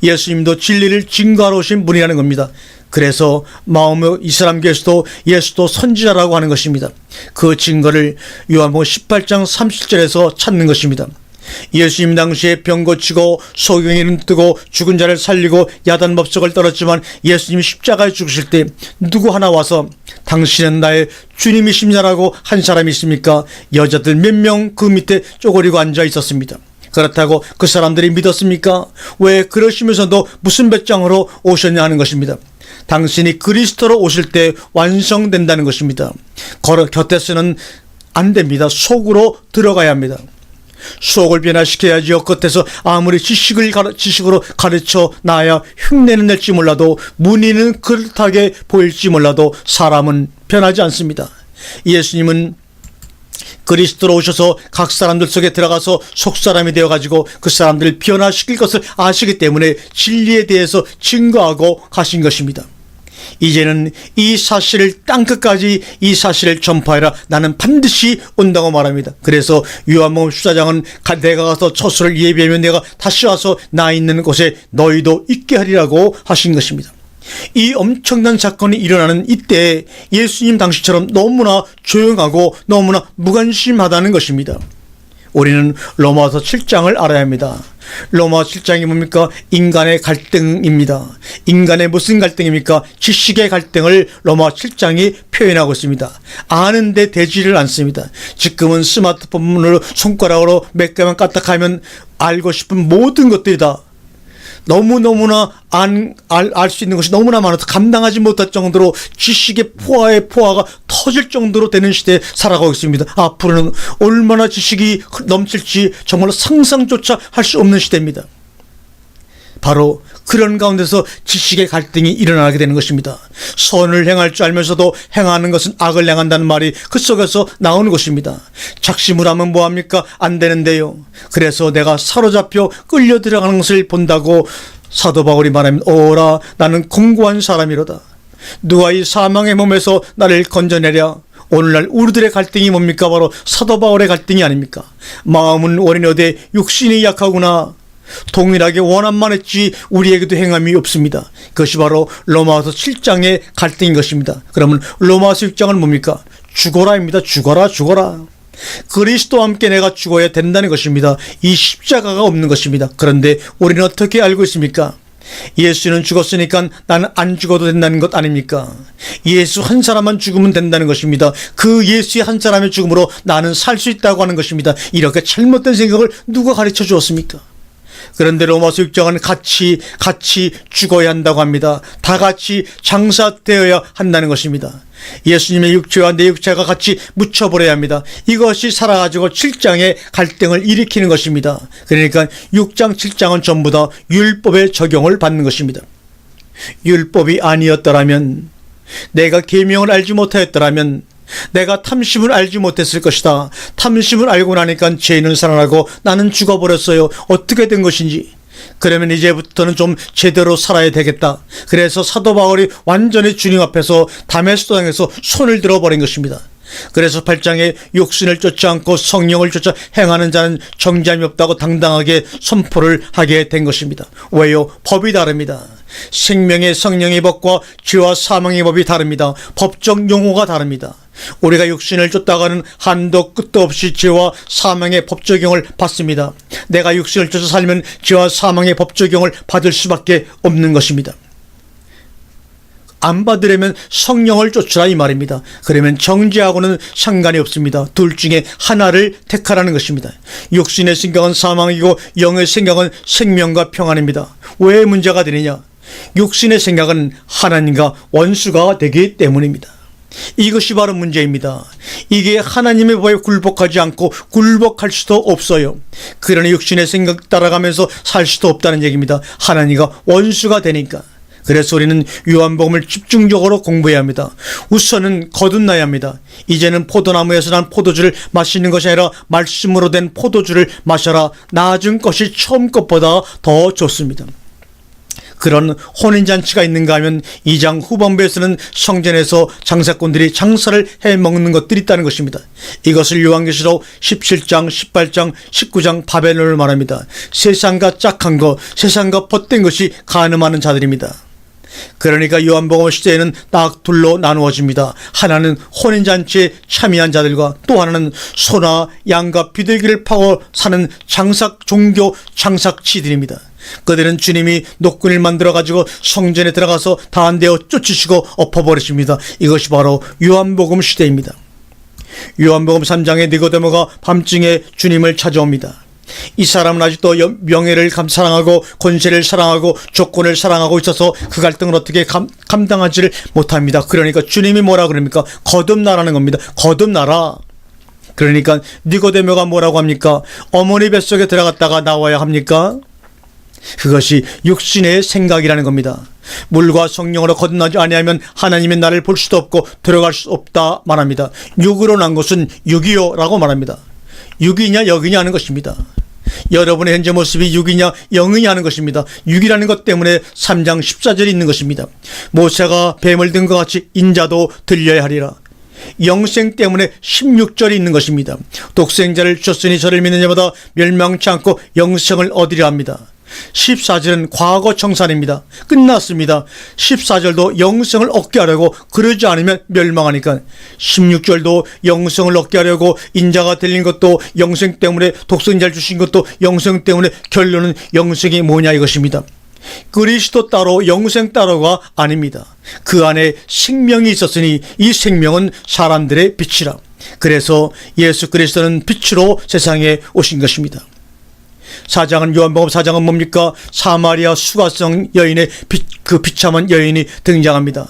예수님도 진리를 증거하러 오신 분이라는 겁니다. 그래서 마음의 이스람 교에서도 예수도 선지자라고 하는 것입니다. 그 증거를 요한복음 18장 30절에서 찾는 것입니다. 예수님 당시에 병 고치고 소경이는 뜨고 죽은 자를 살리고 야단 법석을 떨었지만 예수님이 십자가에 죽으실 때 누구 하나 와서 당신은 나의 주님이십니다라고 한 사람이 있습니까? 여자들 몇 명 그 밑에 쪼그리고 앉아 있었습니다. 그렇다고 그 사람들이 믿었습니까? 왜 그러시면서도 무슨 배짱으로 오셨냐 하는 것입니다. 당신이 그리스도로 오실 때 완성된다는 것입니다. 곁에서는 안 됩니다. 속으로 들어가야 합니다. 속을 변화시켜야지요. 겉에서 아무리 지식으로 가르쳐 놔야 흉내는 낼지 몰라도 문의는 그릇하게 보일지 몰라도 사람은 변하지 않습니다. 예수님은 그리스도로 오셔서 각 사람들 속에 들어가서 속사람이 되어가지고 그 사람들을 변화시킬 것을 아시기 때문에 진리에 대해서 증거하고 가신 것입니다. 이제는 이 사실을 땅끝까지 이 사실을 전파해라. 나는 반드시 온다고 말합니다. 그래서 요한복음 14장은 내가 가서 처소를 예비하면 내가 다시 와서 나 있는 곳에 너희도 있게 하리라고 하신 것입니다. 이 엄청난 사건이 일어나는 이때 예수님 당시처럼 너무나 조용하고 너무나 무관심하다는 것입니다. 우리는 로마서 7장을 알아야 합니다. 로마 7장이 뭡니까? 인간의 갈등입니다. 인간의 무슨 갈등입니까? 지식의 갈등을 로마 7장이 표현하고 있습니다. 아는데 되지를 않습니다. 지금은 스마트폰으로 손가락으로 몇 개만 까딱하면 알고 싶은 모든 것들이 다 너무너무나 알 수 있는 것이 너무나 많아서 감당하지 못할 정도로 지식의 포화가 터질 정도로 되는 시대에 살아가고 있습니다. 앞으로는 얼마나 지식이 넘칠지 정말로 상상조차 할 수 없는 시대입니다. 바로 그런 가운데서 지식의 갈등이 일어나게 되는 것입니다. 선을 행할 줄 알면서도 행하는 것은 악을 행한다는 말이 그 속에서 나오는 것입니다. 작심을 하면 뭐합니까? 안 되는데요. 그래서 내가 사로잡혀 끌려 들어가는 것을 본다고 사도 바울이 말하면 오라 나는 공고한 사람이로다. 누가 이 사망의 몸에서 나를 건져내랴. 오늘날 우리들의 갈등이 뭡니까? 바로 사도 바울의 갈등이 아닙니까? 마음은 원인어되 육신이 약하구나. 동일하게 원함만 했지 우리에게도 행함이 없습니다. 그것이 바로 로마서 7장의 갈등인 것입니다. 그러면 로마서 6장은 뭡니까? 죽어라입니다. 죽어라. 그리스도와 함께 내가 죽어야 된다는 것입니다. 이 십자가가 없는 것입니다. 그런데 우리는 어떻게 알고 있습니까? 예수는 죽었으니까 나는 안 죽어도 된다는 것 아닙니까? 예수 한 사람만 죽으면 된다는 것입니다. 그 예수의 한 사람의 죽음으로 나는 살 수 있다고 하는 것입니다. 이렇게 잘못된 생각을 누가 가르쳐 주었습니까? 그런데 로마서 6장은 같이 죽어야 한다고 합니다. 다 같이 장사되어야 한다는 것입니다. 예수님의 육체와 내 육체가 같이 묻혀버려야 합니다. 이것이 살아가지고 7장의 갈등을 일으키는 것입니다. 그러니까 6장 7장은 전부 다 율법의 적용을 받는 것입니다. 율법이 아니었더라면, 내가 계명을 알지 못하였더라면, 내가 탐심을 알지 못했을 것이다. 탐심을 알고 나니까 죄는 살아나고 나는 죽어버렸어요. 어떻게 된 것인지. 그러면 이제부터는 좀 제대로 살아야 되겠다. 그래서 사도 바울이 완전히 주님 앞에서 다메스코 땅에서 손을 들어버린 것입니다. 그래서 8장에 육신을 쫓지 않고 성령을 쫓아 행하는 자는 정죄함이 없다고 당당하게 선포를 하게 된 것입니다. 왜요? 법이 다릅니다. 생명의 성령의 법과 죄와 사망의 법이 다릅니다. 법적 용어가 다릅니다. 우리가 육신을 쫓다가는 한도 끝도 없이 죄와 사망의 법 적용을 받습니다. 내가 육신을 쫓아 살면 죄와 사망의 법 적용을 받을 수밖에 없는 것입니다. 안 받으려면 성령을 쫓으라 이 말입니다. 그러면 정죄하고는 상관이 없습니다. 둘 중에 하나를 택하라는 것입니다. 육신의 생각은 사망이고 영의 생각은 생명과 평안입니다. 왜 문제가 되느냐? 육신의 생각은 하나님과 원수가 되기 때문입니다. 이것이 바로 문제입니다. 이게 하나님의 법에 굴복하지 않고 굴복할 수도 없어요. 그러니 육신의 생각 따라가면서 살 수도 없다는 얘기입니다. 하나님과 원수가 되니까. 그래서 우리는 요한복음을 집중적으로 공부해야 합니다. 우선은 거듭나야 합니다. 이제는 포도나무에서 난 포도주를 마시는 것이 아니라 말씀으로 된 포도주를 마셔라. 나아진 것이 처음 것보다 더 좋습니다. 그런 혼인잔치가 있는가 하면 2장 후반부에서는 성전에서 장사꾼들이 장사를 해먹는 것들이 있다는 것입니다. 이것을 요한계시록 17장, 18장, 19장 바벨론을 말합니다. 세상과 짝한 것, 세상과 벗된 것이 간음하는 자들입니다. 그러니까 요한복음 시대에는 딱 둘로 나누어집니다. 하나는 혼인잔치에 참여한 자들과 또 하나는 소나 양과 비둘기를 파고 사는 종교 장삭치들입니다. 그들은 주님이 노끈을 만들어가지고 성전에 들어가서 단대어 쫓으시고 엎어버리십니다. 이것이 바로 요한복음 시대입니다. 요한복음 3장에 니고데모가 밤중에 주님을 찾아옵니다. 이 사람은 아직도 명예를 사랑하고 권세를 사랑하고 조건을 사랑하고 있어서 그 갈등을 어떻게 감당하지를 못합니다. 그러니까 주님이 뭐라 그럽니까? 거듭나라는 겁니다. 거듭나라. 그러니까 니고데모가 뭐라고 합니까? 어머니 뱃속에 들어갔다가 나와야 합니까? 그것이 육신의 생각이라는 겁니다. 물과 성령으로 거듭나지 아니하면 하나님의 나를 볼 수도 없고 들어갈 수 없다 말합니다. 육으로 난 것은 육이요라고 말합니다. 육이냐 영이냐 하는 것입니다. 여러분의 현재 모습이 육이냐 영이냐 하는 것입니다. 육이라는 것 때문에 3장 14절이 있는 것입니다. 모세가 뱀을 든 것 같이 인자도 들려야 하리라. 영생 때문에 16절이 있는 것입니다. 독생자를 주셨으니 저를 믿는 자마다 멸망치 않고 영생을 얻으려 합니다. 14절은 과거 청산입니다. 끝났습니다. 14절도 영생을 얻게 하려고, 그러지 않으면 멸망하니까. 16절도 영생을 얻게 하려고 인자가 들린 것도 영생 때문에, 독생자를 주신 것도 영생 때문에, 결론은 영생이 뭐냐 이것입니다. 그리스도 따로 영생 따로가 아닙니다. 그 안에 생명이 있었으니 이 생명은 사람들의 빛이라. 그래서 예수 그리스도는 빛으로 세상에 오신 것입니다. 4장은 요한복음 4장은 뭡니까? 사마리아 수가성 여인의 그 비참한 여인이 등장합니다.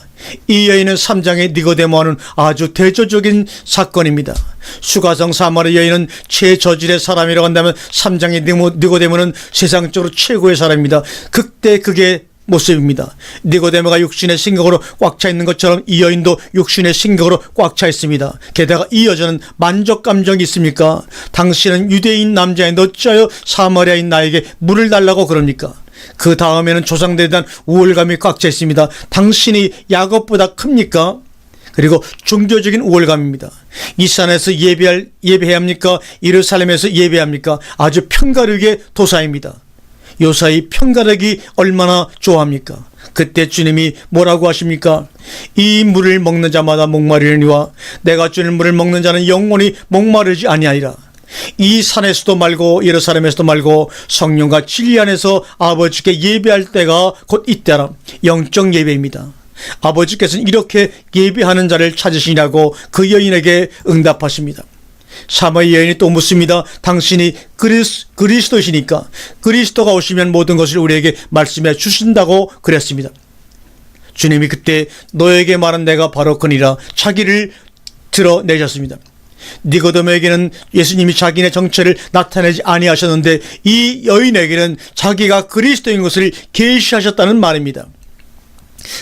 이 여인은 3장의 니고데모와는 아주 대조적인 사건입니다. 수가성 사마리아 여인은 최저질의 사람이라고 한다면 3장의 니고데모는 세상적으로 최고의 사람입니다. 극대 극의 모습입니다. 니고데모가 육신의 생각으로 꽉 차 있는 것처럼 이 여인도 육신의 생각으로 꽉 차 있습니다. 게다가 이 여자는 만족 감정이 있습니까? 당신은 유대인 남자인데 어찌하여 사마리아인 나에게 물을 달라고 그럽니까? 그 다음에는 조상들에 대한 우월감이 꽉 차 있습니다. 당신이 야곱보다 큽니까? 그리고 종교적인 우월감입니다. 이 산에서 예배해야 합니까? 예루살렘에서 예배합니까? 아주 편가르게 도사입니다. 요사이 편가르기 얼마나 좋아합니까? 그때 주님이 뭐라고 하십니까? 이 물을 먹는 자마다 목마르니와 내가 주는 물을 먹는 자는 영원히 목마르지 아니하리라. 이 산에서도 말고 예루살렘에서도 말고 성령과 진리 안에서 아버지께 예배할 때가 곧 이때라. 영적 예배입니다. 아버지께서는 이렇게 예배하는 자를 찾으시냐고 그 여인에게 응답하십니다. 사마리 여인이 또 묻습니다. 당신이 그리스도시니까 그리스도가 오시면 모든 것을 우리에게 말씀해 주신다고 그랬습니다. 주님이 그때 너에게 말한 내가 바로 그니라 자기를 드러내셨습니다. 니고데모에게는 예수님이 자기네 정체를 나타내지 아니하셨는데 이 여인에게는 자기가 그리스도인 것을 계시하셨다는 말입니다.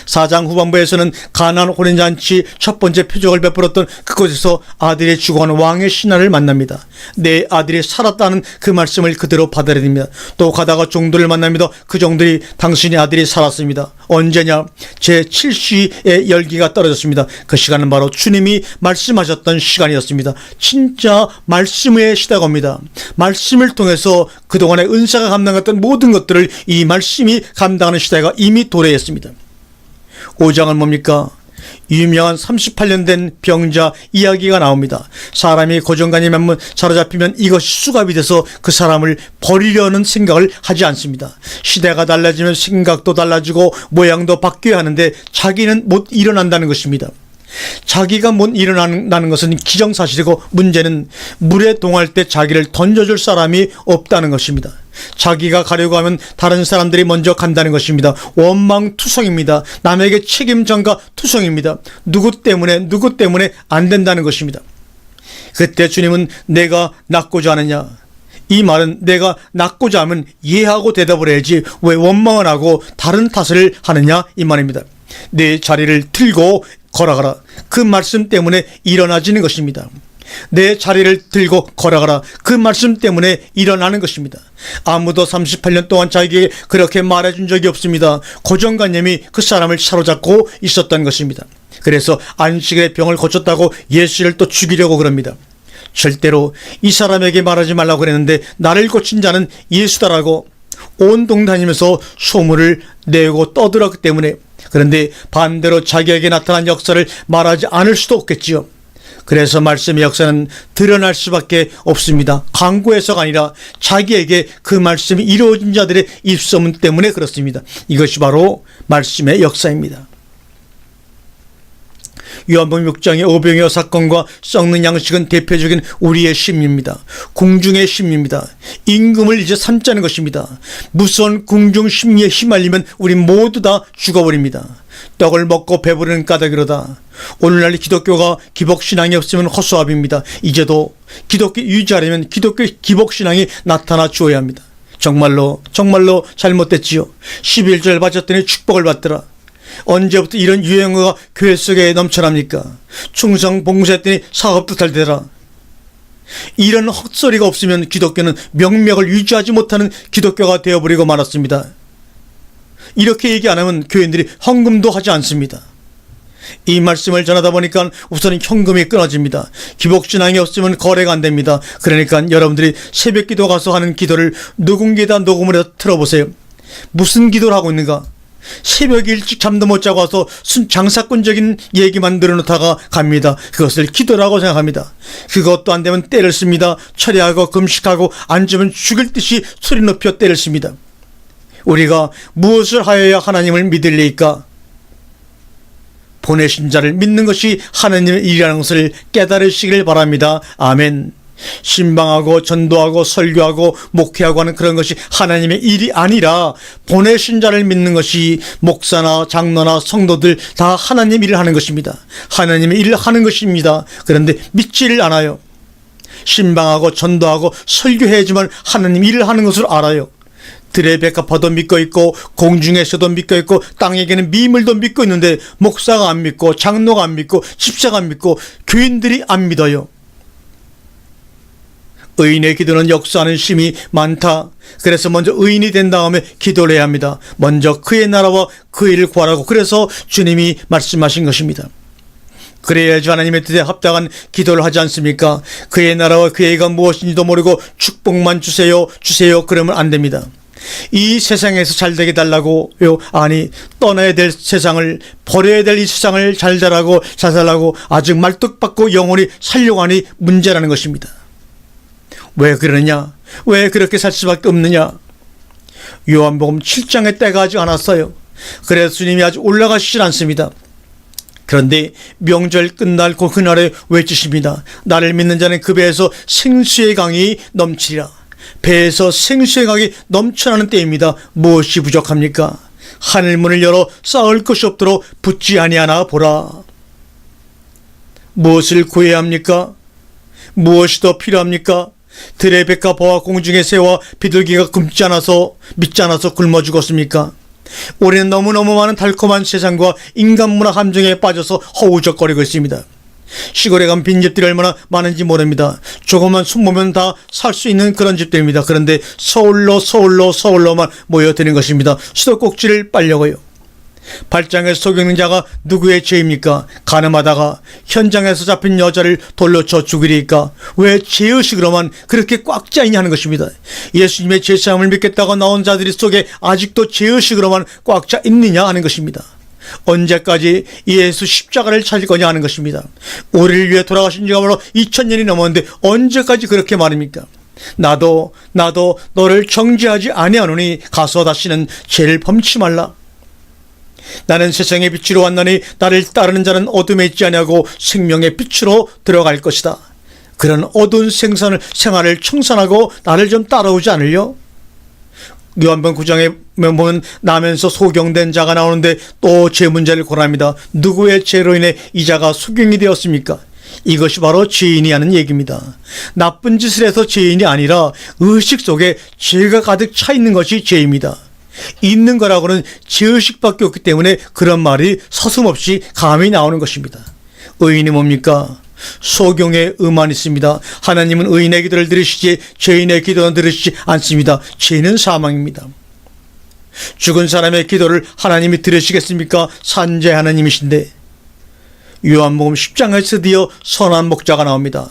4장 후반부에서는 가나안 혼인잔치 첫 번째 표적을 베풀었던 그곳에서 아들이 죽어가는 왕의 신하를 만납니다. 내 아들이 살았다는 그 말씀을 그대로 받아들입니다. 또 가다가 종들을 만납니다. 그 종들이 당신의 아들이 살았습니다. 언제냐? 제7시의 열기가 떨어졌습니다. 그 시간은 바로 주님이 말씀하셨던 시간이었습니다. 진짜 말씀의 시대가 옵니다. 말씀을 통해서 그동안의 은사가 감당했던 모든 것들을 이 말씀이 감당하는 시대가 이미 도래했습니다. 5장은 뭡니까? 유명한 38년 된 병자 이야기가 나옵니다. 사람이 고정관념에 한번 사로잡히면 이것이 수갑이 돼서 그 사람을 버리려는 생각을 하지 않습니다. 시대가 달라지면 생각도 달라지고 모양도 바뀌어야 하는데 자기는 못 일어난다는 것입니다. 자기가 못 일어나는 것은 기정사실이고 문제는 물에 동할 때 자기를 던져줄 사람이 없다는 것입니다. 자기가 가려고 하면 다른 사람들이 먼저 간다는 것입니다. 원망투성입니다. 남에게 책임전가 투성입니다. 누구 때문에 안 된다는 것입니다. 그때 주님은 내가 낫고자 하느냐? 이 말은 내가 낫고자 하면 이해하고 대답을 해야지 왜 원망을 하고 다른 탓을 하느냐 이 말입니다. 내 자리를 들고 걸어가라. 그 말씀 때문에 일어나지는 것입니다. 내 자리를 들고 걸어가라. 그 말씀 때문에 일어나는 것입니다. 아무도 38년 동안 자기에게 그렇게 말해준 적이 없습니다. 고정관념이 그 사람을 사로잡고 있었던 것입니다. 그래서 안식일의 병을 고쳤다고 예수를 또 죽이려고 그럽니다. 절대로 이 사람에게 말하지 말라고 그랬는데 나를 고친 자는 예수다라고 온 동 다니면서 소문을 내고 떠들었기 때문에, 그런데 반대로 자기에게 나타난 역사를 말하지 않을 수도 없겠지요. 그래서 말씀의 역사는 드러날 수밖에 없습니다. 광고에서가 아니라 자기에게 그 말씀이 이루어진 자들의 입소문 때문에 그렇습니다. 이것이 바로 말씀의 역사입니다. 요한복음 6장의 오병이어 사건과 썩는 양식은 대표적인 우리의 심리입니다. 궁중의 심리입니다. 임금을 이제 삼자는 것입니다. 무서운 궁중 심리에 휘말리면 우리 모두 다 죽어버립니다. 떡을 먹고 배부르는 까닭이로다. 오늘날 기독교가 기복신앙이 없으면 허수아비입니다. 이제도 기독교 유지하려면 기독교 기복신앙이 나타나 주어야 합니다. 정말로 잘못됐지요. 11절 바쳤더니 축복을 받더라. 언제부터 이런 유행어가 교회 속에 넘쳐납니까? 충성 봉사했더니 사업도 잘 되더라. 이런 헛소리가 없으면 기독교는 명맥을 유지하지 못하는 기독교가 되어버리고 말았습니다. 이렇게 얘기 안 하면 교인들이 헌금도 하지 않습니다. 이 말씀을 전하다 보니까 우선 현금이 끊어집니다. 기복신앙이 없으면 거래가 안 됩니다. 그러니까 여러분들이 새벽기도 가서 하는 기도를 누군가에다 녹음을 해서 틀어보세요. 무슨 기도를 하고 있는가? 새벽에 일찍 잠도 못 자고 와서 장사꾼적인 얘기만 늘어놓다가 갑니다. 그것을 기도라고 생각합니다. 그것도 안 되면 때를 씁니다. 철야하고 금식하고 앉으면 죽을 듯이 소리 높여 때를 씁니다. 우리가 무엇을 하여야 하나님을 믿을리까? 보내신 자를 믿는 것이 하나님의 일이라는 것을 깨달으시길 바랍니다. 아멘. 신방하고 전도하고 설교하고 목회하고 하는 그런 것이 하나님의 일이 아니라 보내신 자를 믿는 것이 목사나 장로나 성도들 다 하나님 일을 하는 것입니다. 하나님의 일을 하는 것입니다. 그런데 믿지를 않아요. 신방하고 전도하고 설교해야지만 하나님 일을 하는 것을 알아요. 들의 백합화도 믿고 있고 공중에서도 믿고 있고 땅에게는 미물도 믿고 있는데 목사가 안 믿고 장로가 안 믿고 집사가 안 믿고 교인들이 안 믿어요. 의인의 기도는 역사하는 힘이 많다. 그래서 먼저 의인이 된 다음에 기도를 해야 합니다. 먼저 그의 나라와 그 일을 구하라고. 그래서 주님이 말씀하신 것입니다. 그래야지 하나님의 뜻에 합당한 기도를 하지 않습니까? 그의 나라와 그의 의가 무엇인지도 모르고 축복만 주세요 그러면 안 됩니다. 이 세상에서 잘되게 달라고요? 아니, 떠나야 될 세상을, 버려야 될 이 세상을 잘 살라고 아직 말뚝박고 영원히 살려고 하니 문제라는 것입니다. 왜 그러느냐? 왜 그렇게 살 수밖에 없느냐? 요한복음 7장의 때가 아직 안 왔어요. 그래서 주님이 아직 올라가시질 않습니다. 그런데 명절 끝날 그날에 외치십니다. 나를 믿는 자는 그 배에서 생수의 강이 넘치리라. 배에서 생수의 강이 넘쳐나는 때입니다. 무엇이 부족합니까? 하늘문을 열어 쌓을 것이 없도록 붙지 아니하나 보라. 무엇을 구해야 합니까? 무엇이 더 필요합니까? 들의 백과 보와 공중의 새와 비둘기가 굶지 않아서 믿지 않아서 굶어 죽었습니까? 우리는 너무너무 많은 달콤한 세상과 인간 문화 함정에 빠져서 허우적거리고 있습니다. 시골에 간 빈집들이 얼마나 많은지 모릅니다. 조금만 숨보면 다 살 수 있는 그런 집들입니다. 그런데 서울로만 모여드는 것입니다. 수도꼭지를 빨려고요. 발장에 속이는 자가 누구의 죄입니까? 가늠하다가 현장에서 잡힌 여자를 돌로 쳐 죽이리까? 왜 죄의식으로만 그렇게 꽉 짜있냐 하는 것입니다. 예수님의 죄사함을 믿겠다고 나온 자들이 속에 아직도 죄의식으로만 꽉 짜 있느냐 하는 것입니다. 언제까지 예수 십자가를 찾을 거냐 하는 것입니다. 우리를 위해 돌아가신 지가 바로 2000년이 넘었는데 언제까지 그렇게 말입니까? 나도 너를 정죄하지 아니하노니 가서 다시는 죄를 범치 말라. 나는 세상의 빛으로 왔나니 나를 따르는 자는 어둠에 있지 아니하고 생명의 빛으로 들어갈 것이다. 그런 어두운 생활을 청산하고 나를 좀 따라오지 않을요? 요한복음 9장에 보면 나면서 소경된 자가 나오는데 또 죄 문제를 고납니다. 누구의 죄로 인해 이 자가 소경이 되었습니까? 이것이 바로 죄인이 하는 얘기입니다. 나쁜 짓을 해서 죄인이 아니라 의식 속에 죄가 가득 차 있는 것이 죄입니다. 있는 거라고는 죄의식밖에 없기 때문에 그런 말이 서슴없이 감이 나오는 것입니다. 의인이 뭡니까? 소경의 의만 있습니다. 하나님은 의인의 기도를 들으시지 죄인의 기도는 들으시지 않습니다. 죄는 사망입니다. 죽은 사람의 기도를 하나님이 들으시겠습니까? 산재 하나님이신데. 요한복음 10장에서 드디어 선한 목자가 나옵니다.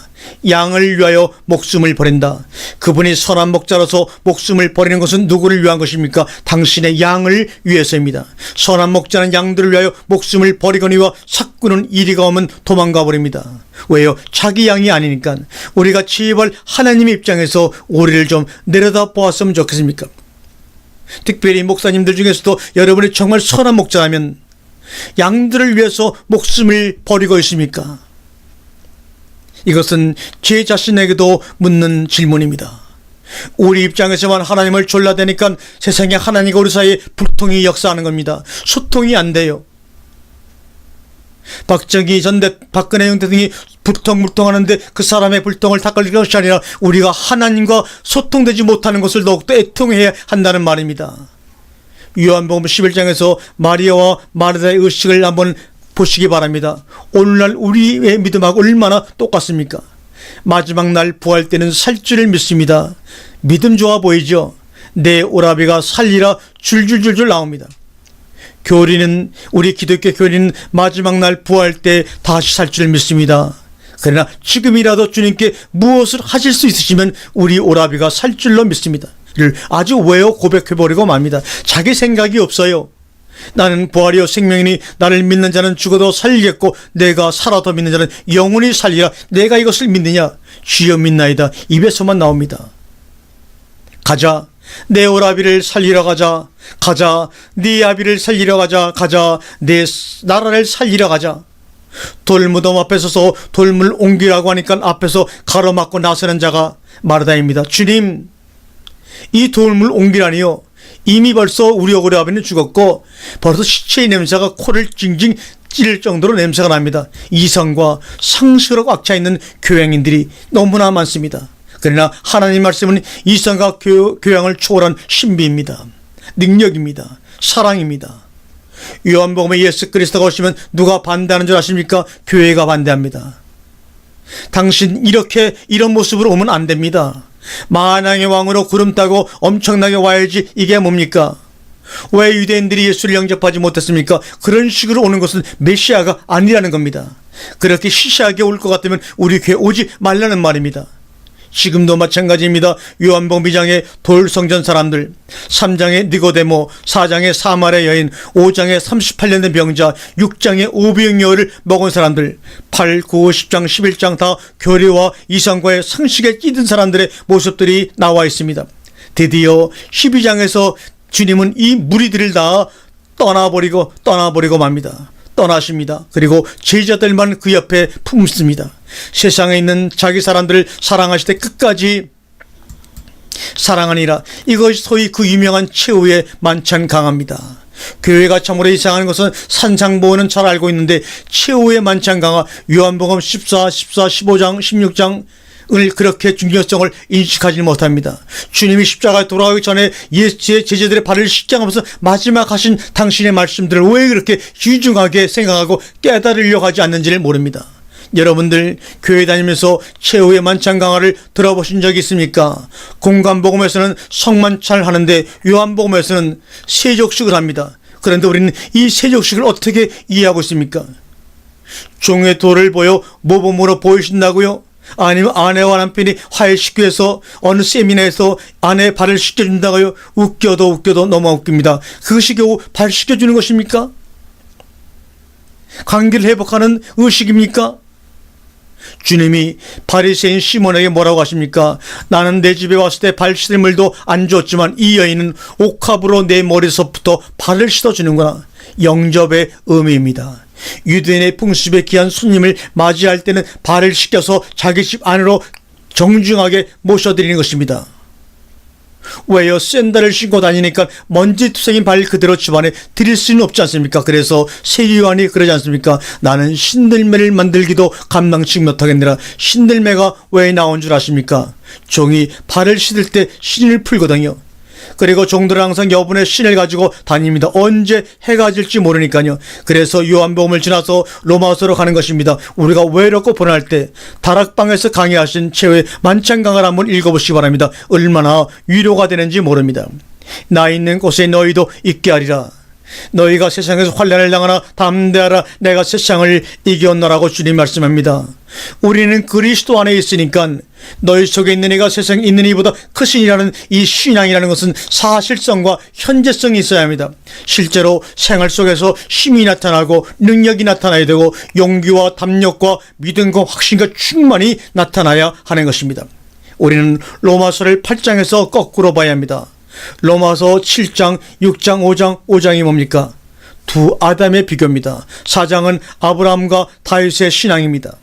양을 위하여 목숨을 버린다. 그분이 선한 목자로서 목숨을 버리는 것은 누구를 위한 것입니까? 당신의 양을 위해서입니다. 선한 목자는 양들을 위하여 목숨을 버리거니와 삭구는 이리가 오면 도망가 버립니다. 왜요? 자기 양이 아니니까. 우리가 제발 하나님의 입장에서 우리를 좀 내려다 보았으면 좋겠습니까? 특별히 목사님들 중에서도 여러분이 정말 선한 목자라면 양들을 위해서 목숨을 버리고 있습니까? 이것은 제 자신에게도 묻는 질문입니다. 우리 입장에서만 하나님을 졸라대니까 세상에 하나님과 우리 사이에 불통이 역사하는 겁니다. 소통이 안 돼요. 박정희 전 박근혜 형 대통령이 불통하는데 그 사람의 불통을 닦을 것이 아니라 우리가 하나님과 소통되지 못하는 것을 더욱더 애통해야 한다는 말입니다. 요한복음 11장에서 마리아와 마르다의 의식을 한번 보시기 바랍니다. 오늘날 우리의 믿음하고 얼마나 똑같습니까? 마지막 날 부활 때는 살 줄을 믿습니다. 믿음 좋아 보이죠? 내 오라비가 살리라 줄줄줄줄 나옵니다. 교리는, 우리 기독교 교리는 마지막 날 부활 때 다시 살 줄을 믿습니다. 그러나 지금이라도 주님께 무엇을 하실 수 있으시면 우리 오라비가 살 줄로 믿습니다. 를 아주 외워 고백해버리고 맙니다. 자기 생각이 없어요. 나는 부활이요 생명이니 나를 믿는 자는 죽어도 살리겠고 내가 살아도 믿는 자는 영원히 살리라. 내가 이것을 믿느냐? 주여 믿나이다. 입에서만 나옵니다. 가자. 내 오라비를 살리러 가자. 가자. 네 아비를 살리러 가자. 가자. 내 나라를 살리러 가자. 돌무덤 앞에 서서 돌물 옮기라고 하니까 앞에서 가로막고 나서는 자가 마르다입니다. 주님, 이 돌물 옮기라니요. 이미 벌써 우리 오라비는 죽었고 벌써 시체의 냄새가 코를 징징 찌를 정도로 냄새가 납니다. 이성과 상식으로 꽉 차 있는 교양인들이 너무나 많습니다. 그러나 하나님 말씀은 이성과 교양을 초월한 신비입니다. 능력입니다. 사랑입니다. 요한복음에 예수 그리스도가 오시면 누가 반대하는 줄 아십니까? 교회가 반대합니다. 당신 이런 모습으로 오면 안 됩니다. 만왕의 왕으로 구름 타고 엄청나게 와야지. 이게 뭡니까? 왜 유대인들이 예수를 영접하지 못했습니까? 그런 식으로 오는 것은 메시아가 아니라는 겁니다. 그렇게 시시하게 올 것 같으면 우리 교회 오지 말라는 말입니다. 지금도 마찬가지입니다. 요한복음 2장의 돌성전 사람들, 3장의 니고데모, 4장의 사마리아 여인, 5장의 38년 된 병자, 6장의 오병이어를 먹은 사람들, 8, 9, 10장, 11장 다 교리와 이성과의 상식에 찌든 사람들의 모습들이 나와 있습니다. 드디어 12장에서 주님은 이 무리들을 다 떠나버리고 맙니다. 떠나십니다. 그리고 제자들만 그 옆에 품습니다. 세상에 있는 자기 사람들을 사랑하실 때 끝까지 사랑하니라. 이것이 소위 그 유명한 최후의 만찬 강화입니다. 교회가 참으로 이상한 것은 산상보호는 잘 알고 있는데 최후의 만찬 강화 요한복음 14, 15장, 16장 을 그렇게 중요성을 인식하지 못합니다. 주님이 십자가에 돌아가기 전에 제자들의 발을 씻게 하면서 마지막 하신 당신의 말씀들을 왜 그렇게 귀중하게 생각하고 깨달으려고 하지 않는지를 모릅니다. 여러분들 교회 다니면서 최후의 만찬 강화를 들어보신 적이 있습니까? 공관복음에서는 성만찬을 하는데 요한복음에서는 세족식을 합니다. 그런데 우리는 이 세족식을 어떻게 이해하고 있습니까? 종의 돌을 보여 모범으로 보이신다고요? 아니면 아내와 남편이 화해시키기 위해서 어느 세미나에서 아내의 발을 씻겨준다고요? 웃겨도 너무 웃깁니다. 그것이 겨우 발 씻겨주는 것입니까? 관계를 회복하는 의식입니까? 주님이 바리새인 시몬에게 뭐라고 하십니까? 나는 내 집에 왔을 때 발 씻을 물도 안 줬지만 이 여인은 옥합으로 내 머리서부터 발을 씻어주는구나. 영접의 의미입니다. 유대인의 풍습에 귀한 손님을 맞이할 때는 발을 씻겨서 자기 집 안으로 정중하게 모셔드리는 것입니다. 왜요? 샌들을 신고 다니니까 먼지투성인 발 그대로 집안에 들일 수는 없지 않습니까? 그래서 세요한이 그러지 않습니까? 나는 신들매를 만들기도 감당치 못하겠느라. 신들매가 왜 나온 줄 아십니까? 종이 발을 씻을 때 신을 풀거든요. 그리고 종들은 항상 여분의 신을 가지고 다닙니다. 언제 해가 질지 모르니까요. 그래서 요한복음을 지나서 로마서로 가는 것입니다. 우리가 외롭고 불안할 때 다락방에서 강의하신 최후의 만찬 강화를 한번 읽어보시기 바랍니다. 얼마나 위로가 되는지 모릅니다. 나 있는 곳에 너희도 있게 하리라. 너희가 세상에서 환난을 당하나 담대하라. 내가 세상을 이겼노라고 주님 말씀합니다. 우리는 그리스도 안에 있으니까 너희 속에 있는 이가 세상에 있는 이보다 크신이라는 이 신앙이라는 것은 사실성과 현재성이 있어야 합니다. 실제로 생활 속에서 힘이 나타나고 능력이 나타나야 되고 용기와 담력과 믿음과 확신과 충만이 나타나야 하는 것입니다. 우리는 로마서를 8장에서 거꾸로 봐야 합니다. 로마서 7장, 6장, 5장이 뭡니까? 두 아담의 비교입니다. 4장은 아브라함과 다윗의 신앙입니다.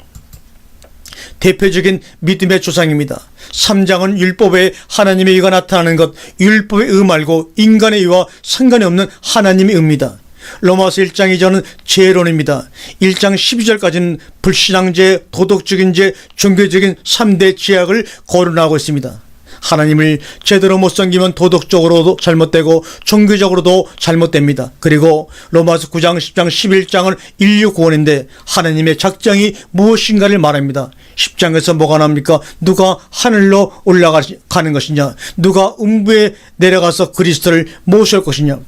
대표적인 믿음의 조상입니다. 3장은 율법에 하나님의 의가 나타나는 것, 율법의 의 말고 인간의 의와 상관이 없는 하나님의 의입니다. 로마서 1장 2절은 죄론입니다. 1장 12절까지는 불신앙죄, 도덕적인 죄, 종교적인 3대 죄악을 거론하고 있습니다. 하나님을 제대로 못 섬기면 도덕적으로도 잘못되고 종교적으로도 잘못됩니다. 그리고 로마서 9장, 10장, 11장은 인류 구원인데 하나님의 작정이 무엇인가를 말합니다. 10장에서 뭐가 나옵니까? 누가 하늘로 올라가는 것이냐? 누가 음부에 내려가서 그리스도를 모실 것이냐?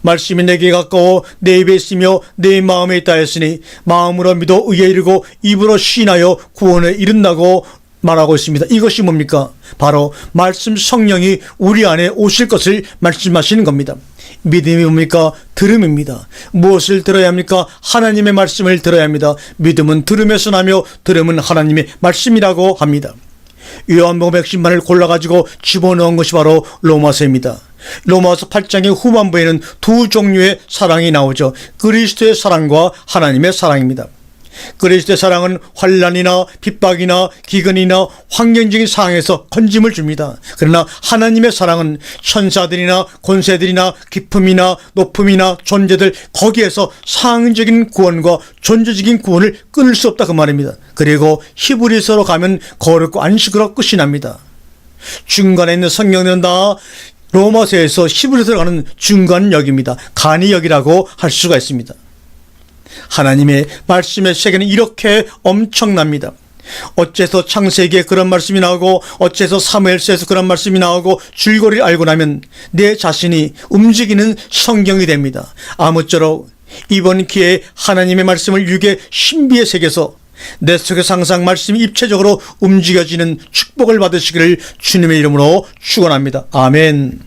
말씀이 내게 가까워 내 입에 있으며 내 마음에 있다 했으니 마음으로 믿어 의에 이르고 입으로 시인하여 구원에 이른다고 말하고 있습니다. 이것이 뭡니까? 바로 말씀 성령이 우리 안에 오실 것을 말씀하시는 겁니다. 믿음이 뭡니까? 들음입니다. 무엇을 들어야 합니까? 하나님의 말씀을 들어야 합니다. 믿음은 들음에서 나며 들음은 하나님의 말씀이라고 합니다. 요한복음 핵심만을 골라가지고 집어넣은 것이 바로 로마서입니다. 로마서 8장의 후반부에는 두 종류의 사랑이 나오죠. 그리스도의 사랑과 하나님의 사랑입니다. 그리스도의 사랑은 환난이나 핍박이나 기근이나 환경적인 상황에서 건짐을 줍니다. 그러나 하나님의 사랑은 천사들이나 권세들이나 기품이나 높음이나 존재들 거기에서 상징적인 구원과 존재적인 구원을 끊을 수 없다 그 말입니다. 그리고 히브리서로 가면 거룩고 안식으로 끝이 납니다. 중간에 있는 성경들은 다 로마서에서 히브리서로 가는 중간역입니다. 간이역이라고 할 수가 있습니다. 하나님의 말씀의 세계는 이렇게 엄청납니다. 어째서 창세기에 그런 말씀이 나오고 어째서 사무엘서에서 그런 말씀이 나오고 줄거리를 알고 나면 내 자신이 움직이는 성경이 됩니다. 아무쪼록 이번 기회에 하나님의 말씀을 육의 신비의 세계에서 내 속에서 항상 말씀이 입체적으로 움직여지는 축복을 받으시기를 주님의 이름으로 축원합니다. 아멘.